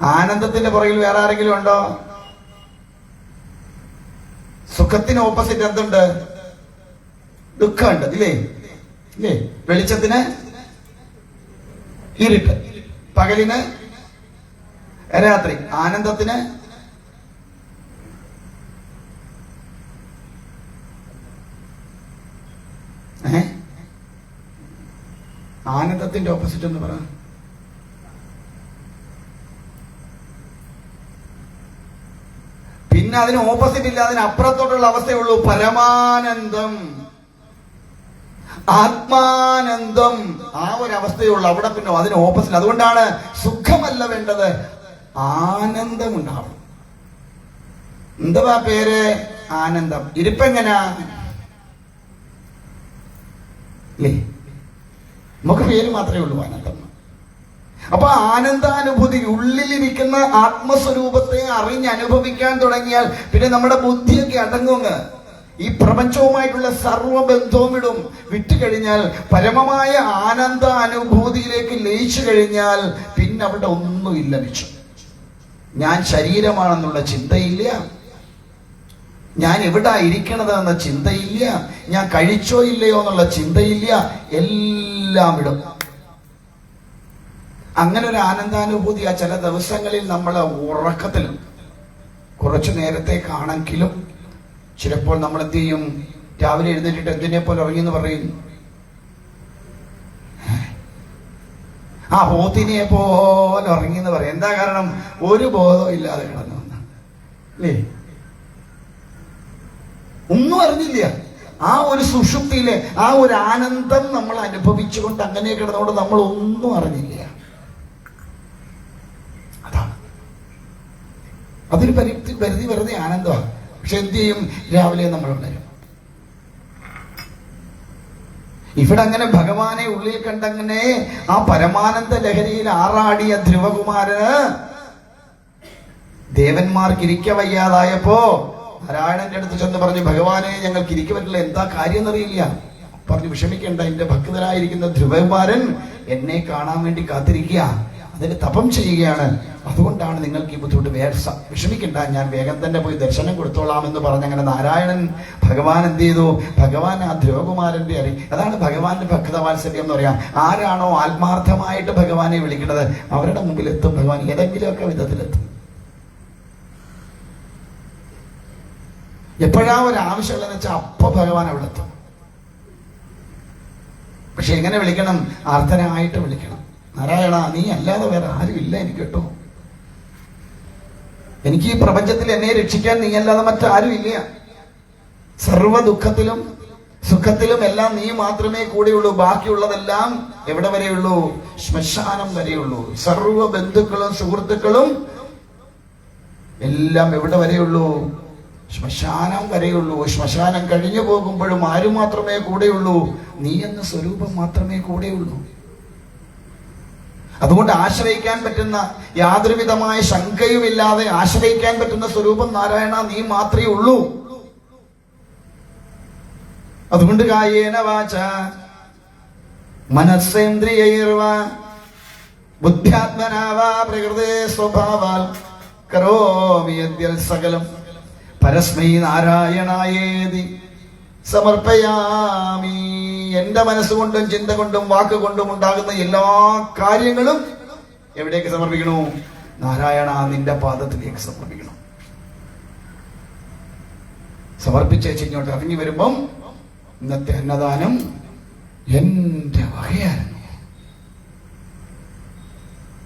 ആനന്ദത്തിന്റെ പുറകിൽ വേറെ ആരെങ്കിലും ഉണ്ടോ? സുഖത്തിന് ഓപ്പോസിറ്റ് എന്തുണ്ട്? ദുഃഖമുണ്ട്. ഇല്ലേ? ഇല്ലേ? വെളിച്ചത്തിന് ഇരുട്ട്, പകലിന് രാത്രി, ആനന്ദത്തിന് ആനന്ദത്തിന്റെ ഓപ്പോസിറ്റ് എന്ന് പറ. പിന്നെ അതിന് ഓപ്പോസിറ്റ് ഇല്ല, അതിന് അപ്പുറത്തോട്ടുള്ള അവസ്ഥയുള്ളൂ. പരമാനന്ദം, ആത്മാനന്ദം, ആ ഒരു അവസ്ഥയുള്ളൂ. അവിടെ പിന്നെ അതിന് ഓപ്പോസിറ്റ്. അതുകൊണ്ടാണ് സുഖമല്ല വേണ്ടത്, ആനന്ദം ഉണ്ടാവും. എന്തുവാ പേര്? ആനന്ദം. ഇരിപ്പെങ്ങനാ? അല്ലേ? നമുക്ക് പേര് മാത്രമേ ഉള്ളൂ ആനന്ദം. അപ്പൊ ആനന്ദാനുഭൂതി, ഉള്ളിലിരിക്കുന്ന ആത്മസ്വരൂപത്തെ അറിഞ്ഞനുഭവിക്കാൻ തുടങ്ങിയാൽ പിന്നെ നമ്മുടെ ബുദ്ധിയൊക്കെ അടങ്ങുങ്ങ്. ഈ പ്രപഞ്ചവുമായിട്ടുള്ള സർവബന്ധവും വിട്ടുകഴിഞ്ഞാൽ, പരമമായ ആനന്ദ അനുഭൂതിയിലേക്ക് ലയിച്ചു കഴിഞ്ഞാൽ പിന്നെ അവിടെ ഒന്നുമില്ല മിച്ചം. ഞാൻ ശരീരമാണെന്നുള്ള ചിന്തയില്ല, ഞാൻ എവിടെ ഇരിക്കണത് എന്ന ചിന്തയില്ല, ഞാൻ കഴിച്ചോ ഇല്ലയോ എന്നുള്ള ചിന്തയില്ല, എല്ലാം ഇടും. അങ്ങനെ ഒരു ആനന്ദാനുഭൂതി ആ ചില ദിവസങ്ങളിൽ നമ്മളെ ഉറക്കത്തിലും കുറച്ചു നേരത്തേക്കാണെങ്കിലും ചിലപ്പോൾ നമ്മൾ എന്ത് ചെയ്യും? രാവിലെ എഴുന്നേറ്റിട്ട് എന്തിനെ പോലെ ഉറങ്ങിയെന്ന് പറയും. ആ പോത്തിനെ പോലെ ഉറങ്ങിയെന്ന് പറയും. എന്താ കാരണം? ഒരു ബോധവും ഇല്ലാതെ കിടന്നു അല്ലേ? ഒന്നും അറിഞ്ഞില്ല. ആ ഒരു സുഷുപ്തിയിലെ ആ ഒരു ആനന്ദം നമ്മൾ അനുഭവിച്ചുകൊണ്ട് അങ്ങനെ കിടന്നുകൊണ്ട് നമ്മൾ ഒന്നും അറിഞ്ഞില്ല. അതാണ് അതൊരു പരിധി വെറുതെ ആനന്ദമാണ്. പക്ഷെ എന്ത് ചെയ്യും? രാവിലെ നമ്മൾ ഉണരും. ഇവിടെ അങ്ങനെ ഭഗവാനെ ഉള്ളിൽ കണ്ടങ്ങനെ ആ പരമാനന്ദ ലഹരിയിൽ ആറാടിയ ധ്രുവകുമാരന് ദേവന്മാർക്ക് ഇരിക്ക വയ്യാതായപ്പോ നാരായണന്റെ അടുത്ത് ചെന്ന് പറഞ്ഞു, ഭഗവാനെ ഞങ്ങൾക്ക് ഇരിക്ക പറ്റില്ല, എന്താ കാര്യം എന്നറിയില്ല. പറഞ്ഞു, വിഷമിക്കേണ്ട, എന്റെ ഭക്തനായിരിക്കുന്ന ധ്രുവകുമാരൻ എന്നെ കാണാൻ വേണ്ടി കാത്തിരിക്കുക, അതിന് തപം ചെയ്യുകയാണ്, അതുകൊണ്ടാണ് നിങ്ങൾക്ക് ഈ ബുദ്ധിമുട്ട്. വിഷമിക്കണ്ട, ഞാൻ വേഗം തന്നെ പോയി ദർശനം കൊടുത്തോളാം എന്ന് പറഞ്ഞ് അങ്ങനെ നാരായണൻ ഭഗവാൻ എന്ത് ചെയ്തു? ഭഗവാൻ ആ ധ്രുവകുമാരന്റെ അതാണ് ഭഗവാന്റെ ഭക്തവാത്സല്യം എന്ന് പറയാം. ആരാണോ ആത്മാർത്ഥമായിട്ട് ഭഗവാനെ വിളിക്കുന്നത് അവരുടെ മുമ്പിൽ എത്തും ഭഗവാൻ, ഏതെങ്കിലുമൊക്കെ വിധത്തിലെത്തും. എപ്പോഴാ ഒരു ആവശ്യമുള്ളതെന്ന് വെച്ചാൽ അപ്പൊ ഭഗവാൻ അവിടെ എത്തും. പക്ഷെ എങ്ങനെ വിളിക്കണം? ആർത്തനായിട്ട് വിളിക്കണം. നാരായണ, നീ അല്ലാതെ വേറെ ആരും ഇല്ല എനിക്ക് കേട്ടോ. എനിക്ക് ഈ പ്രപഞ്ചത്തിൽ എന്നെ രക്ഷിക്കാൻ നീ അല്ലാതെ മറ്റാരും ഇല്ല. സർവ ദുഃഖത്തിലും സുഖത്തിലും എല്ലാം നീ മാത്രമേ കൂടെയുള്ളൂ. ബാക്കിയുള്ളതെല്ലാം എവിടെ വരെയുള്ളൂ? ശ്മശാനം വരെയുള്ളൂ. സർവ ബന്ധുക്കളും സുഹൃത്തുക്കളും എല്ലാം എവിടെ വരെയുള്ളൂ? ശ്മശാനം വരെയുള്ളൂ. ശ്മശാനം കഴിഞ്ഞു പോകുമ്പോഴും ആര് മാത്രമേ കൂടെയുള്ളൂ? നീ എന്ന സ്വരൂപം മാത്രമേ കൂടെയുള്ളൂ. അതുകൊണ്ട് ആശ്രയിക്കാൻ പറ്റുന്ന, യാതൊരു വിധമായ ശങ്കയുമില്ലാതെ ആശ്രയിക്കാൻ പറ്റുന്ന സ്വരൂപം നാരായണ നീ മാത്രമേ ഉള്ളൂ. അതുകൊണ്ട് കായേന വാച മനസ്സേന്ദ്രിയൈർവാ ബുദ്ധ്യാത്മനാവാ പ്രകൃതേ സ്വഭാവാൽ കരോമി യദ്യൽ സകലം പരസ്മൈ നാരായണായേതി സമർപ്പയാമി. എന്റെ മനസ്സുകൊണ്ടും ചിന്ത കൊണ്ടും വാക്കുകൊണ്ടും ഉണ്ടാകുന്ന എല്ലാ കാര്യങ്ങളും എവിടേക്ക് സമർപ്പിക്കണു? നാരായണ നിന്റെ പാദത്തിലേക്ക് സമർപ്പിക്കണം. സമർപ്പിച്ചേച്ച് ഇങ്ങോട്ട് ഇറങ്ങി വരുമ്പം ഇന്നത്തെ അന്നദാനം എന്റെ വകയായിരുന്നു.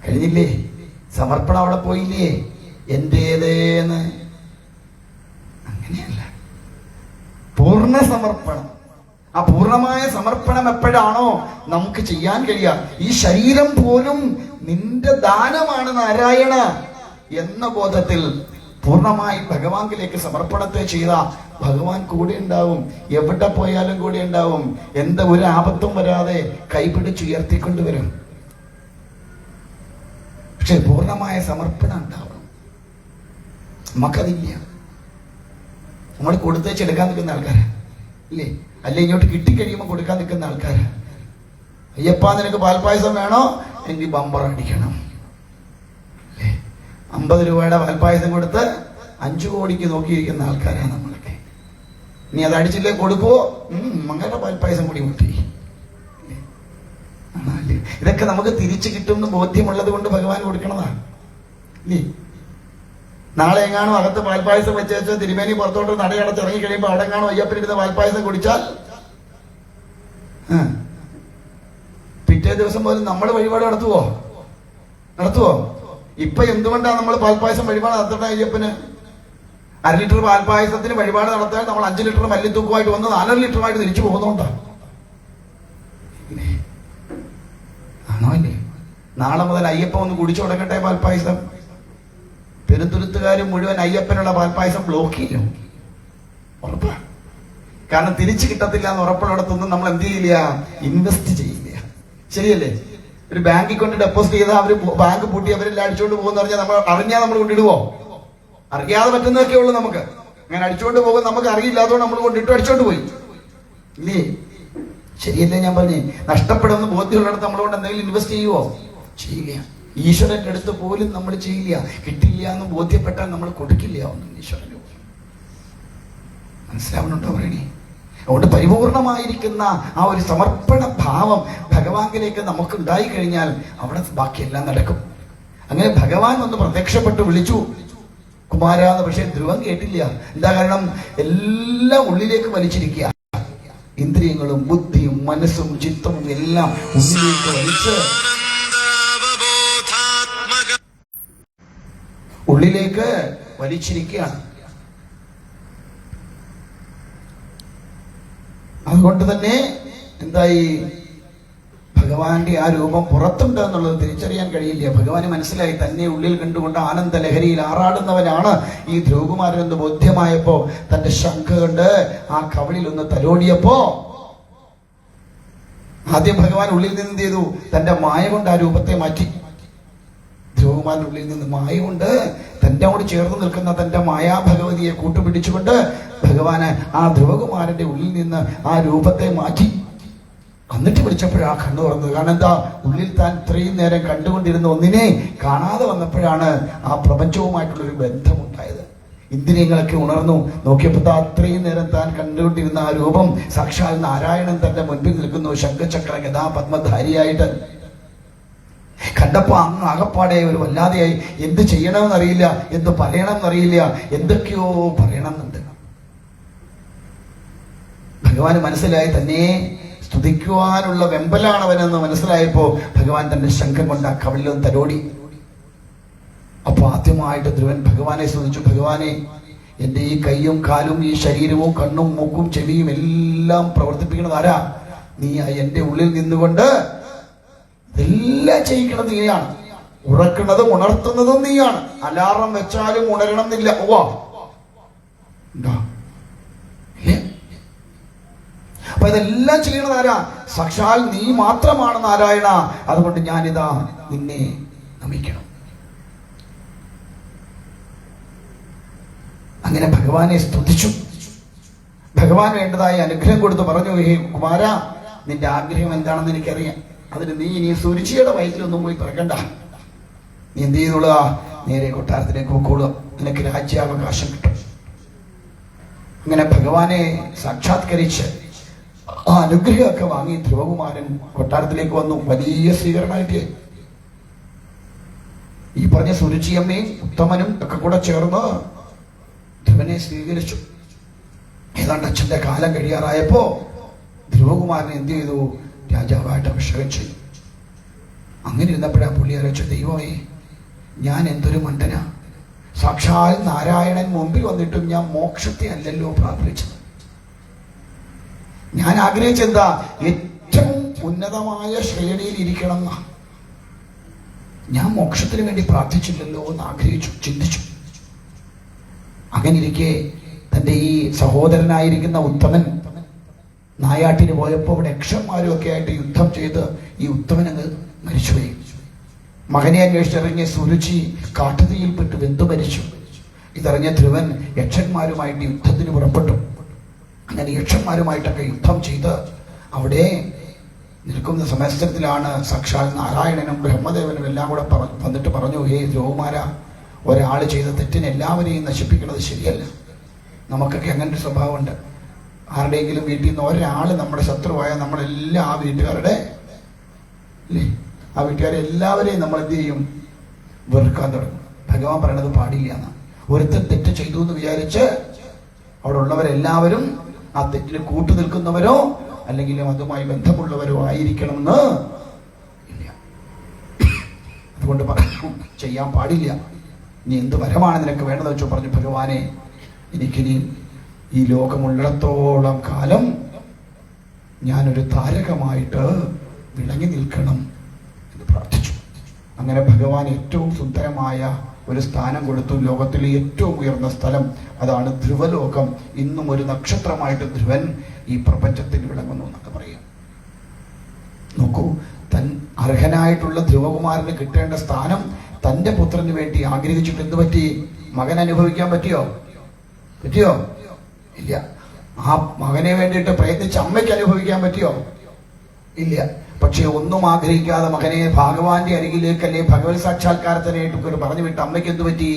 കഴിഞ്ഞില്ലേ? സമർപ്പണം അവിടെ പോയില്ലേ? എന്റേതേന്ന്. അങ്ങനെയല്ല, പൂർണ്ണ സമർപ്പണം. ആ പൂർണ്ണമായ സമർപ്പണം എപ്പോഴാണോ നമുക്ക് ചെയ്യാൻ കഴിയുക, ഈ ശരീരം പോലും നിന്റെ ദാനമാണ് നാരായണ എന്ന ബോധത്തിൽ പൂർണ്ണമായി ഭഗവാനിലേക്ക് സമർപ്പണത്തെ ചെയ്ത ഭഗവാൻ കൂടെ ഉണ്ടാവും. എവിടെ പോയാലും കൂടെ ഉണ്ടാവും. എന്താ ഒരു ആപത്തും വരാതെ കൈപിടിച്ചുയർത്തിക്കൊണ്ടുവരും. പക്ഷെ പൂർണ്ണമായ സമർപ്പണം ഉണ്ടാവണം. നമുക്കതില്ല. നമ്മൾ കൊടുത്തേച്ചെടുക്കാൻ നിൽക്കുന്ന ആൾക്കാരാ ഇല്ലേ? അല്ലെ ഇങ്ങോട്ട് കിട്ടിക്കഴിയുമ്പോൾ കൊടുക്കാൻ നിൽക്കുന്ന ആൾക്കാരാ. അയ്യപ്പ നിനക്ക് പാൽപ്പായസം വേണോ? എങ്കിൽ ബമ്പർ അടിക്കണം. 50 രൂപയുടെ പാൽപ്പായസം കൊടുത്ത് 5 കോടിക്ക് നോക്കിയിരിക്കുന്ന ആൾക്കാരാണ് നമ്മളൊക്കെ. നീ അത് അടിച്ചില്ലേ കൊടുക്കുവോ? മങ്ങളുടെ പാൽപ്പായസം കൂടി മുട്ടി. ഇതൊക്കെ നമുക്ക് തിരിച്ചു കിട്ടുമെന്ന് ബോധ്യമുള്ളത് കൊണ്ട് ഭഗവാൻ കൊടുക്കണതാണ് ഇല്ലേ? നാളെ എങ്ങാനും അകത്ത് പാൽപ്പായസം വെച്ച് തിരുമേനി പുറത്തോട്ട് നടയടച്ച് ഇറങ്ങി കഴിയുമ്പോൾ അവിടെ എങ്ങാനും അയ്യപ്പനിരുന്ന പാൽപ്പായസം കുടിച്ചാൽ പിറ്റേ ദിവസം പോലും നമ്മൾ വഴിപാട് നടത്തുവോ? ഇപ്പൊ എന്തുകൊണ്ടാണ് നമ്മൾ പാൽപ്പായസം വഴിപാട് നടത്തേണ്ട? അയ്യപ്പന് 1/2 ലിറ്റർ പാൽപ്പായസത്തിന് വഴിപാട് നടത്താൻ നമ്മൾ 5 ലിറ്റർ മല്ലിത്തൂക്കുമായിട്ട് വന്ന് 4 ലിറ്ററുമായിട്ട് തിരിച്ചു പോകുന്നുണ്ടോ? ആണോ അല്ലേ? നാളെ മുതൽ അയ്യപ്പ ഒന്ന് കുടിച്ചു തുടങ്ങട്ടെ പാൽപ്പായസം. പെരുന്തുരുത്തുകാരും മുഴുവൻ അയ്യപ്പനുള്ള പാൽപ്പായസം ബ്ലോക്ക് ചെയ്യും. ഉറപ്പാ. കാരണം തിരിച്ചു കിട്ടത്തില്ല എന്ന് ഉറപ്പുള്ളിടത്തൊന്നും നമ്മൾ എന്ത് ചെയ്യില്ല, ഇൻവെസ്റ്റ് ചെയ്യില്ല. ശരിയല്ലേ? ഒരു ബാങ്കിൽ കൊണ്ട് ഡെപ്പോസിറ്റ് ചെയ്താൽ അവര് ബാങ്ക് പൂട്ടി അവരെല്ലാം അടിച്ചുകൊണ്ട് പോകുന്ന അറിഞ്ഞാൽ നമ്മൾ കൊണ്ടിടുവോ? അറിയാതെ പറ്റുന്നതൊക്കെ ഉള്ളൂ നമുക്ക്. അങ്ങനെ അടിച്ചുകൊണ്ട് പോകും. നമുക്ക് അറിയില്ലാത്തതുകൊണ്ട് നമ്മൾ കൊണ്ടിട്ട് അടിച്ചോണ്ട് പോയി ഇല്ലേ? ശരിയല്ലേ ഞാൻ പറഞ്ഞേ? നഷ്ടപ്പെടുന്ന ബോധ്യമുള്ളിടത്ത് നമ്മളോട് എന്തെങ്കിലും ഇൻവെസ്റ്റ് ചെയ്യുവോ? ചെയ്യില്ല. ഈശ്വരന്റെ അടുത്ത് പോലും നമ്മൾ ചെയ്യില്ല. കിട്ടില്ല എന്ന് ബോധ്യപ്പെട്ടാൽ നമ്മൾ കൊടുക്കില്ല ഒന്നും ഈശ്വരന്. മനസ്സിലാവുന്നുണ്ടോ പറയണേ? അതുകൊണ്ട് പരിപൂർണമായിരിക്കുന്ന ആ ഒരു സമർപ്പണ ഭാവം ഭഗവാനിലേക്ക് നമുക്ക് ഉണ്ടായി കഴിഞ്ഞാൽ അവിടെ ബാക്കിയെല്ലാം നടക്കും. അങ്ങനെ ഭഗവാൻ ഒന്ന് പ്രത്യക്ഷപ്പെട്ട് വിളിച്ചു കുമാരാന്ന്. പക്ഷെ ധ്രുവൻ കേട്ടില്ല. എന്താ കാരണം? എല്ലാം ഉള്ളിലേക്ക് വലിച്ചിരിക്കുക. ഇന്ദ്രിയങ്ങളും ബുദ്ധിയും മനസ്സും ചിത്തവും എല്ലാം ഉള്ളിലേക്ക് വലിച്ചിരിക്കുകയാണ്. അതുകൊണ്ട് തന്നെ എന്തായി? ഭഗവാന്റെ ആ രൂപം പുറത്തുണ്ട് എന്നുള്ളത് തിരിച്ചറിയാൻ കഴിയില്ല. ഭഗവാന് മനസ്സിലായി തന്നെ ഉള്ളിൽ കണ്ടുകൊണ്ട് ആനന്ദ ലഹരിയിൽ ആറാടുന്നവനാണ് ഈ ധ്രുവകുമാരൻ എന്ന് ബോധ്യമായപ്പോ തന്റെ ശംഖ കൊണ്ട് ആ കവളിൽ ഒന്ന് തലോടിയപ്പോ ആദ്യം ഭഗവാൻ ഉള്ളിൽ നിന്ന് എന്ത് ചെയ്തു? തന്റെ മായ കൊണ്ട് ആ രൂപത്തെ മാറ്റി. ധ്രുവകുമാരൻ ഉള്ളിൽ നിന്ന് മായ കൊണ്ട് തന്റെ കൂടെ ചേർന്ന് നിൽക്കുന്ന തന്റെ മായാ ഭഗവതിയെ കൂട്ടുപിടിച്ചുകൊണ്ട് ഭഗവാന് ആ ധ്രുവകുമാരന്റെ ഉള്ളിൽ നിന്ന് ആ രൂപത്തെ മാറ്റി. എന്നിട്ട് വിളിച്ചപ്പോഴാ കണ്ണു തുറന്നത്. കാരണം എന്താ? ഉള്ളിൽ താൻ ഇത്രയും നേരം കണ്ടുകൊണ്ടിരുന്ന ഒന്നിനെ കാണാതെ വന്നപ്പോഴാണ് ആ പ്രപഞ്ചവുമായിട്ടുള്ളൊരു ബന്ധമുണ്ടായത്. ഇന്ദ്രിയങ്ങളൊക്കെ ഉണർന്നു. നോക്കിയപ്പോൾ അത്രയും നേരം താൻ കണ്ടുകൊണ്ടിരുന്ന ആ രൂപം സാക്ഷാൽ നാരായണൻ തന്റെ മുൻപിൽ നിൽക്കുന്നു, ശംഖചക്ര ഗദാ പത്മധാരിയായിട്ട്. കണ്ടപ്പോ അങ്ങ് ആകപ്പാടെ ഒരു വല്ലാതെയായി. എന്ത് ചെയ്യണമെന്നറിയില്ല, എന്ത് പറയണമെന്നറിയില്ല, എന്തൊക്കെയോ പറയണമെന്നുണ്ട്. ഭഗവാന് മനസ്സിലായി തന്നെ സ്തുതിക്കുവാനുള്ള വെമ്പലാണവനെന്ന് മനസ്സിലായപ്പോ ഭഗവാൻ തന്റെ ശംഖം കൊണ്ട് ആ കവിളിലും തലോടി. അപ്പൊ ആദ്യമായിട്ട് ധ്രുവൻ ഭഗവാനെ സ്തുതിച്ചു. ഭഗവാനെ, എന്റെ ഈ കൈയും കാലും ഈ ശരീരവും കണ്ണും മൂക്കും ചെവിയും എല്ലാം പ്രവർത്തിപ്പിക്കുന്നത് ആരാ? നീ എന്റെ ഉള്ളിൽ നിന്നുകൊണ്ട് എല്ലാം ചെയ്യിക്കണത് നീയാണ്. ഉറക്കുന്നതും ഉണർത്തുന്നതും നീയാണ്. അലാറം വെച്ചാലും ഉണരണം എന്നില്ല. അപ്പൊ ഇതെല്ലാം ചെയ്യണത് ആരാ? സാക്ഷാൽ നീ മാത്രമാണ് നാരായണ. അതുകൊണ്ട് ഞാനിതാ നിന്നെ നമിക്കണം. അങ്ങനെ ഭഗവാനെ സ്തുതിച്ചു. ഭഗവാൻ വേണ്ടതായ അനുഗ്രഹം കൊടുത്ത് പറഞ്ഞു, ഹേ കുമാര, നിന്റെ ആഗ്രഹം എന്താണെന്ന് എനിക്കറിയാം. അതിന് നീ ഇനി സുരുചിയുടെ വയറ്റിലൊന്നും പോയി പിറക്കണ്ട. നീ എന്ത് ചെയ്തോളുക? നേരെ കൊട്ടാരത്തിലേക്ക് പോയിക്കോളുക. നിനക്ക് രാജ്യാവകാശം കിട്ടും. അങ്ങനെ ഭഗവാനെ സാക്ഷാത്കരിച്ച് ആ അനുഗ്രഹമൊക്കെ വാങ്ങി ധ്രുവകുമാരൻ കൊട്ടാരത്തിലേക്ക് വന്നു. വലിയ സ്വീകരണമായിട്ട് ഈ പറഞ്ഞ സുരുചിയമ്മയും ഉത്തമനും ഒക്കെ കൂടെ ചേർന്ന് ധ്രുവനെ സ്വീകരിച്ചു. ഏതാണ്ട് അച്ഛന്റെ കാലം കഴിയാറായപ്പോ ധ്രുവകുമാരൻ എന്ത് ചെയ്തു? രാജാവായിട്ട് അഭിഷേകം ചെയ്തു. അങ്ങനെ ഇരുന്നപ്പോഴാ പുള്ളി ആലോചിച്ചു, ദൈവമേ, ഞാൻ എന്തൊരു മണ്ടനാ. സാക്ഷാൽ നാരായണൻ മുമ്പിൽ വന്നിട്ടും ഞാൻ മോക്ഷത്തെ അല്ലല്ലോ പ്രാർത്ഥിച്ചത്. ഞാൻ ആഗ്രഹിച്ചെന്താ? ഏറ്റവും ഉന്നതമായ ശ്രേണിയിൽ ഇരിക്കണം എന്നാ. ഞാൻ മോക്ഷത്തിന് വേണ്ടി പ്രാർത്ഥിച്ചില്ലല്ലോ എന്ന് ആഗ്രഹിച്ചു, ചിന്തിച്ചു. അങ്ങനെ ഇരിക്കെ തന്റെ ഈ സഹോദരനായിരിക്കുന്ന ഉത്തമൻ നായാട്ടിന് പോയപ്പോൾ അവിടെ യക്ഷന്മാരും ഒക്കെ ആയിട്ട് യുദ്ധം ചെയ്ത് ഈ ഉത്തമൻ അങ്ങ് മരിച്ചുപോയി. മകനെ അന്വേഷിച്ചിറങ്ങിയ സുരുചി കാട്ടുതീയിൽപ്പെട്ട് വെന്തു മരിച്ചു. ഇതറിഞ്ഞ ധ്രുവൻ യക്ഷന്മാരുമായിട്ട് യുദ്ധത്തിന് പുറപ്പെട്ടു. അങ്ങനെ യക്ഷന്മാരുമായിട്ടൊക്കെ യുദ്ധം ചെയ്ത് അവിടെ നിൽക്കുന്ന സമയത്തിലാണ് സാക്ഷാൽ നാരായണനും ബ്രഹ്മദേവനും എല്ലാം കൂടെ വന്നിട്ട് പറഞ്ഞു, ഹേ ധ്രുവകുമാര, ഒരാൾ ചെയ്ത തെറ്റിന് എല്ലാവരെയും നശിപ്പിക്കുന്നത് ശരിയല്ല. നമുക്കൊക്കെ അങ്ങനെ ഒരു സ്വഭാവമുണ്ട്. ആരുടെയെങ്കിലും വീട്ടിൽ നിന്ന് ഒരാൾ നമ്മുടെ ശത്രുവായ നമ്മളെല്ലാം ആ വീട്ടുകാരുടെ അല്ലേ, ആ വീട്ടുകാരെ എല്ലാവരെയും നമ്മൾ എന്ത് ചെയ്യും? വെറുക്കാൻ തുടങ്ങും. ഭഗവാൻ പറയണത് പാടില്ല എന്നാ. ഒരുത്തൻ തെറ്റ് ചെയ്തു എന്ന് വിചാരിച്ച് അവിടെ ഉള്ളവരെല്ലാവരും ആ തെറ്റിന് കൂട്ടു നിൽക്കുന്നവരോ അല്ലെങ്കിൽ അതുമായി ബന്ധമുള്ളവരോ ആയിരിക്കണമെന്ന് ഇല്ല. അതുകൊണ്ട് പറഞ്ഞു, ചെയ്യാൻ പാടില്ല. നീ എന്ത് വരമാണ് നിനക്ക് വേണ്ടതെന്ന് വെച്ചോ പറഞ്ഞു. ഭഗവാനെ, എനിക്കിനി ഈ ലോകമുള്ളിടത്തോളം കാലം ഞാനൊരു താരകമായിട്ട് വിളങ്ങി നിൽക്കണം എന്ന് പ്രാർത്ഥിച്ചു. അങ്ങനെ ഭഗവാൻ ഏറ്റവും സുന്ദരമായ ഒരു സ്ഥാനം കൊടുത്തു. ലോകത്തിലെ ഏറ്റവും ഉയർന്ന സ്ഥലം അതാണ് ധ്രുവലോകം. ഇന്നും ഒരു നക്ഷത്രമായിട്ട് ധ്രുവൻ ഈ പ്രപഞ്ചത്തിൽ വിളങ്ങുന്നു എന്നൊക്കെ പറയാം. നോക്കൂ, തൻ അർഹനായിട്ടുള്ള ധ്രുവകുമാരന് കിട്ടേണ്ട സ്ഥാനം തന്റെ പുത്രന് വേണ്ടി ആഗ്രഹിച്ചിട്ട് എന്ത് പറ്റി? മകൻ അനുഭവിക്കാൻ പറ്റിയോ? ഇല്ല. ആ മകനെ വേണ്ടിയിട്ട് പ്രയത്നിച്ച് അമ്മയ്ക്ക് അനുഭവിക്കാൻ പറ്റിയോ? ഇല്ല. പക്ഷെ ഒന്നും ആഗ്രഹിക്കാതെ മകനെ ഭഗവാന്റെ അരികിലേക്ക് അല്ലെ ഭഗവത് സാക്ഷാത്കാരത്തിനായിട്ട് പറഞ്ഞു വിട്ട് അമ്മയ്ക്ക് എന്ത് പറ്റി?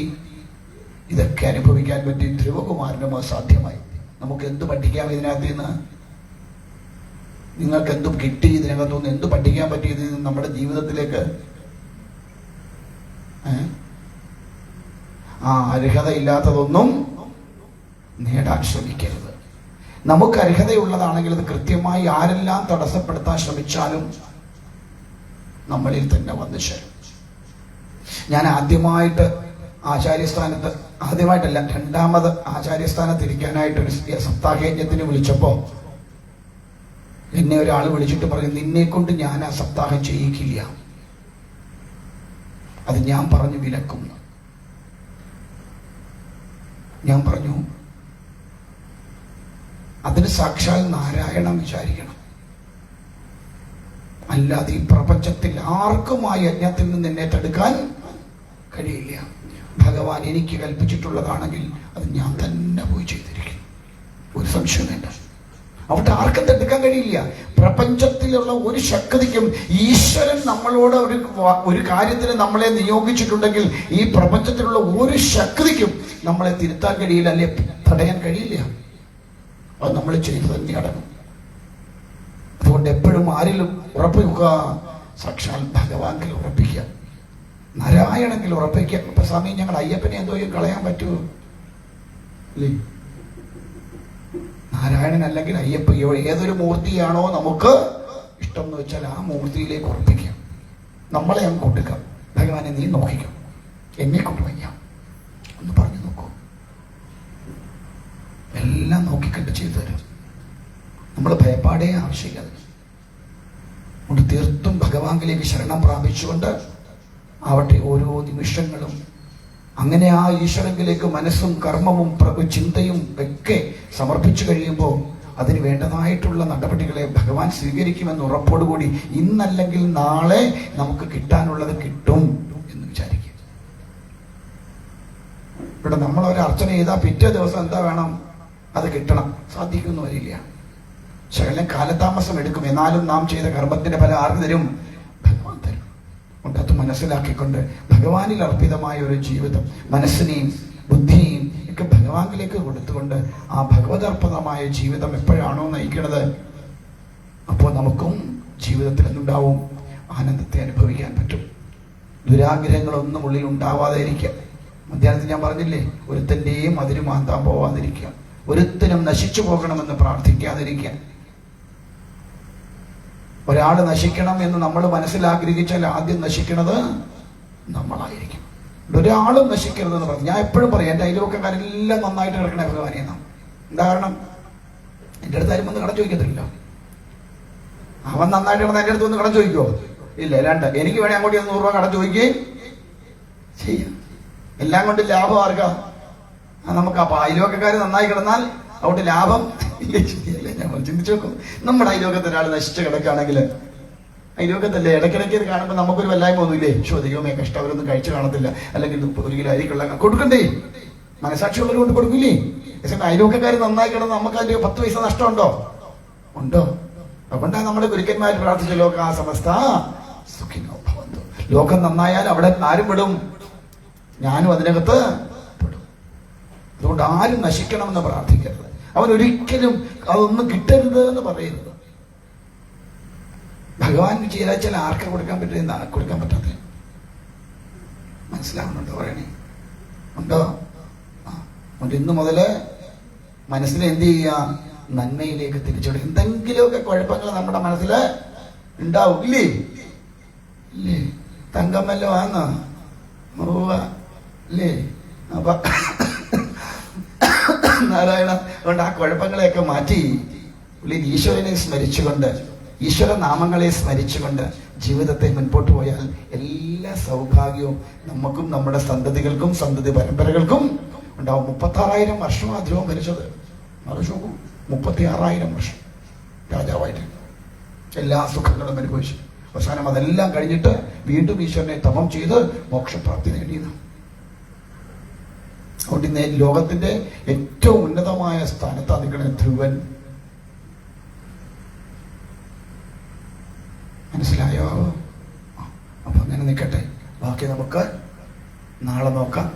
ഇതൊക്കെ അനുഭവിക്കാൻ പറ്റി. ധ്രുവകുമാരനും അസാധ്യമായി. നമുക്ക് എന്ത് പഠിക്കാം ഇതിനകത്ത് നിന്ന്? നിങ്ങൾക്ക് എന്തും കിട്ടി ഇതിനകത്തുനിന്ന്? എന്ത് പഠിക്കാൻ പറ്റി ഇതിൽ നിന്ന് നമ്മുടെ ജീവിതത്തിലേക്ക്? ആ അർഹതയില്ലാത്തതൊന്നും നേടാൻ ശ്രമിക്കരുത്. നമുക്ക് അർഹതയുള്ളതാണെങ്കിൽ അത് കൃത്യമായി ആരെല്ലാം തടസ്സപ്പെടുത്താൻ ശ്രമിച്ചാലും നമ്മളിൽ തന്നെ വന്നു ചേരും. ഞാൻ ആദ്യമായിട്ട് ആചാര്യസ്ഥാനത്ത്, ആദ്യമായിട്ടല്ല, രണ്ടാമത് ആചാര്യസ്ഥാനത്ത് ഇരിക്കാനായിട്ടൊരു സപ്താഹയജ്ഞത്തിന് വിളിച്ചപ്പോ എന്നെ ഒരാൾ വിളിച്ചിട്ട് പറഞ്ഞു, നിന്നെ കൊണ്ട് ഞാൻ ആ സപ്താഹം ചെയ്യിക്കില്ല, അത് ഞാൻ പറഞ്ഞു വിലക്കും. ഞാൻ പറഞ്ഞു, അതിന് സാക്ഷാൽ നാരായണം വിചാരിക്കണം, അല്ലാതെ ഈ പ്രപഞ്ചത്തിൽ ആർക്കും ആ യജ്ഞത്തിൽ നിന്ന് എന്നെ തടുക്കാൻ കഴിയില്ല. ഭഗവാൻ എനിക്ക് കൽപ്പിച്ചിട്ടുള്ളതാണെങ്കിൽ അത് ഞാൻ തന്നെ പോയി ചെയ്തിരിക്കും, ഒരു സംശയം വേണ്ട. അവിടെ ആർക്കും തടുക്കാൻ കഴിയില്ല. പ്രപഞ്ചത്തിലുള്ള ഒരു ശക്തിക്കും, ഈശ്വരൻ നമ്മളോട് ഒരു കാര്യത്തിന് നമ്മളെ നിയോഗിച്ചിട്ടുണ്ടെങ്കിൽ ഈ പ്രപഞ്ചത്തിലുള്ള ഒരു ശക്തിക്കും നമ്മളെ തിരുത്താൻ കഴിയില്ല, അല്ലെ തടയാൻ കഴിയില്ല. അത് നമ്മൾ ചെയ്തു തന്നെ അടങ്ങും. അതുകൊണ്ട് എപ്പോഴും ആരിലും ഉറപ്പിക്കുക, സാക്ഷാൽ ഭഗവാനിൽ ഉറപ്പിക്കുക, നാരായണങ്കിൽ ഉറപ്പിക്കുക. ഇപ്പൊ സ്വാമി, ഞങ്ങൾ അയ്യപ്പനെ എന്തോ കളയാൻ പറ്റുമോ? അല്ലേ, നാരായണൻ അല്ലെങ്കിൽ അയ്യപ്പ, ഏതൊരു മൂർത്തിയാണോ നമുക്ക് ഇഷ്ടം എന്ന് വെച്ചാൽ ആ മൂർത്തിയിലേക്ക് ഉറപ്പിക്കാം. നമ്മളെ അങ്ങ് കൊടുക്കാം. ഭഗവാനെ നീ നോക്കിക്കാം, എന്നെ കൊണ്ടുവയ്ക്കാം എന്ന് പറഞ്ഞു നോക്കൂ. എല്ലാം നോക്കിക്കണ്ട് ചെയ്തു തരും. നമ്മൾ ഭയപ്പാടേ ആവശ്യമില്ല. അതുകൊണ്ട് തീർത്തും ഭഗവാനിലേക്ക് ശരണം പ്രാപിച്ചുകൊണ്ട് ആവട്ടെ ഓരോ നിമിഷങ്ങളും അങ്ങനെ ആ ഈശ്വരങ്കിലേക്ക് മനസ്സും കർമ്മവും ചിന്തയും ഒക്കെ സമർപ്പിച്ചു കഴിയുമ്പോൾ അതിന് വേണ്ടതായിട്ടുള്ള നടപടികളെ ഭഗവാൻ സ്വീകരിക്കുമെന്ന് ഉറപ്പോടുകൂടി ഇന്നല്ലെങ്കിൽ നാളെ നമുക്ക് കിട്ടാനുള്ളത് കിട്ടും എന്ന് വിചാരിക്കുക. ഇവിടെ നമ്മളൊരു അർച്ചന ചെയ്താൽ പിറ്റേ ദിവസം എന്താ വേണം? അത് കിട്ടണം. സാധിക്കുമെന്ന് വരില്ല. ശകലം കാലതാമസം എടുക്കും. എന്നാലും നാം ചെയ്ത കർമ്മത്തിന്റെ ഫലം ആർക്ക് തരും? ഭഗവാൻ തരും. അതുകൊണ്ട് അത് മനസ്സിലാക്കിക്കൊണ്ട് ഭഗവാനിൽ അർപ്പിതമായ ഒരു ജീവിതം, മനസ്സിനെയും ബുദ്ധിയെയും ഒക്കെ ഭഗവാനിലേക്ക് കൊടുത്തുകൊണ്ട് ആ ഭഗവതർപ്പിതമായ ജീവിതം എപ്പോഴാണോ നയിക്കുന്നത്, അപ്പോൾ നമുക്കും ജീവിതത്തിൽ എന്തുണ്ടാവും? ആനന്ദത്തെ അനുഭവിക്കാൻ പറ്റും. ദുരാഗ്രഹങ്ങളൊന്നും ഉള്ളിൽ ഉണ്ടാവാതെ ഇരിക്കുക. മധ്യാഹ്നത്തിൽ ഞാൻ പറഞ്ഞില്ലേ, ഒരുത്തന്റെയും അതിര് മാന്താൻ പോവാതിരിക്കുക, ഒരുത്തനും നശിച്ചു പോകണമെന്ന് പ്രാർത്ഥിക്കാതിരിക്കുക. ഒരാൾ നശിക്കണം എന്ന് നമ്മൾ മനസ്സിലാഗ്രഹിച്ചാൽ ആദ്യം നശിക്കുന്നത് നമ്മളായിരിക്കും. ഒരാളും നശിക്കരുതെന്ന് പറഞ്ഞു. ഞാൻ എപ്പോഴും പറയും, എൻ്റെ അയൽവക്കക്കാരെല്ലാം നന്നായിട്ട് കിടക്കണേ ഭഗവാനെ എന്നാ. എന്താ കാരണം? എൻ്റെ അടുത്ത് ആരും വന്ന് കടം ചോദിക്കത്തില്ല. അവൻ നന്നായിട്ട് കിടന്ന് എൻ്റെ അടുത്ത് വന്ന് കടം ചോദിക്കുമോ? ഇല്ല. രണ്ട്, എനിക്ക് വേണേ അങ്ങോട്ട് 100 രൂപ കടം ചോദിക്കുകയും ചെയ്യാം. എല്ലാം കൊണ്ട് ലാഭം ആർക്കാ? നമുക്ക്. അപ്പൊ അയൽവക്കക്കാർ നന്നായി കിടന്നാൽ അതുകൊണ്ട് ലാഭം ഇല്ലേ? ശരിയല്ലേ? ഞാൻ ചിന്തിച്ചു നോക്കും. നമ്മുടെ അയൽവക്കത്തെ ഒരാൾ നശിച്ച് കിടക്കുകയാണെങ്കിൽ, അയൽവക്കത്തല്ലേ ഇടയ്ക്കിടയ്ക്ക് ഇത് കാണുമ്പോൾ നമുക്കൊരു വല്ലായ്മ ഒന്നുമില്ലേ? ദൈവമേ കഷ്ടം, അവരൊന്നും കഴിച്ചു കാണത്തില്ല, അല്ലെങ്കിൽ 1 കിലോ അരിക്കുള്ള കൊടുക്കണ്ടേ? മനസാക്ഷിയുള്ളവർ കൊണ്ട് കൊടുക്കില്ലേ? പക്ഷെ അയൽവക്കക്കാർ നന്നായി കിടന്ന് നമുക്ക് അതിന്റെ 10 പൈസ നഷ്ടമുണ്ടോ? ഉണ്ടോ? അതുകൊണ്ടാണ് നമ്മുടെ ഗുരുക്കന്മാർ പ്രാർത്ഥിച്ച ലോക ആ സമസ്ത സുഖിനോ ഭവന്തു. ലോകം നന്നായാൽ അവിടെ ആരും പെടും? ഞാനും അതിനകത്ത് പെടും. അതുകൊണ്ട് ആരും നശിക്കണമെന്ന് പ്രാർത്ഥിക്കരുത്. അവൻ ഒരിക്കലും അതൊന്നും കിട്ടരുത് എന്ന് പറയരുത്. ഭഗവാൻ ചെയ്താൽ ആർക്കും കൊടുക്കാൻ പറ്റുന്ന കൊടുക്കാൻ പറ്റാത്ത മനസ്സിലാവുന്നുണ്ടോ? പറയണേ ഉണ്ടോ? അതുകൊണ്ട് ഇന്ന് മുതല് മനസ്സിനെ എന്ത് ചെയ്യുക? നന്മയിലേക്ക് തിരിച്ചുവിടുക. എന്തെങ്കിലുമൊക്കെ കുഴപ്പങ്ങൾ നമ്മുടെ മനസ്സില് ഉണ്ടാവും. ഇല്ലേ? ഇല്ലേ? തങ്കം വല്ലോ ആന്ന് അല്ലേ? അപ്പൊ നാരായണ, അതുകൊണ്ട് ആ കുഴപ്പങ്ങളെയൊക്കെ മാറ്റി ഉള്ളിൽ ഈശ്വരനെ സ്മരിച്ചുകൊണ്ട്, ഈശ്വര നാമങ്ങളെ സ്മരിച്ചുകൊണ്ട് ജീവിതത്തെ മുൻപോട്ട് പോയാൽ എല്ലാ സൗഭാഗ്യവും നമുക്കും നമ്മുടെ സന്തതികൾക്കും സന്തതി പരമ്പരകൾക്കും ഉണ്ടാവും. 36,000 വർഷം ആ ധ്രുവം ഭരിച്ചത്. മറുശോക്കും 36,000 വർഷം രാജാവായിട്ട് എല്ലാ സുഖങ്ങളും അനുഭവിച്ചു. അവസാനം അതെല്ലാം കഴിഞ്ഞിട്ട് വീണ്ടും ഈശ്വരനെ തപം ചെയ്ത് മോക്ഷപ്രാപ്തി നേടിയത്. അതുകൊണ്ട് ഇന്ന് ലോകത്തിന്റെ ഏറ്റവും ഉന്നതമായ സ്ഥാനത്താണ് നിൽക്കുന്ന ധ്രുവൻ. മനസ്സിലായോ? അപ്പൊ അങ്ങനെ നിൽക്കട്ടെ. ബാക്കി നമുക്ക് നാളെ നോക്കാം.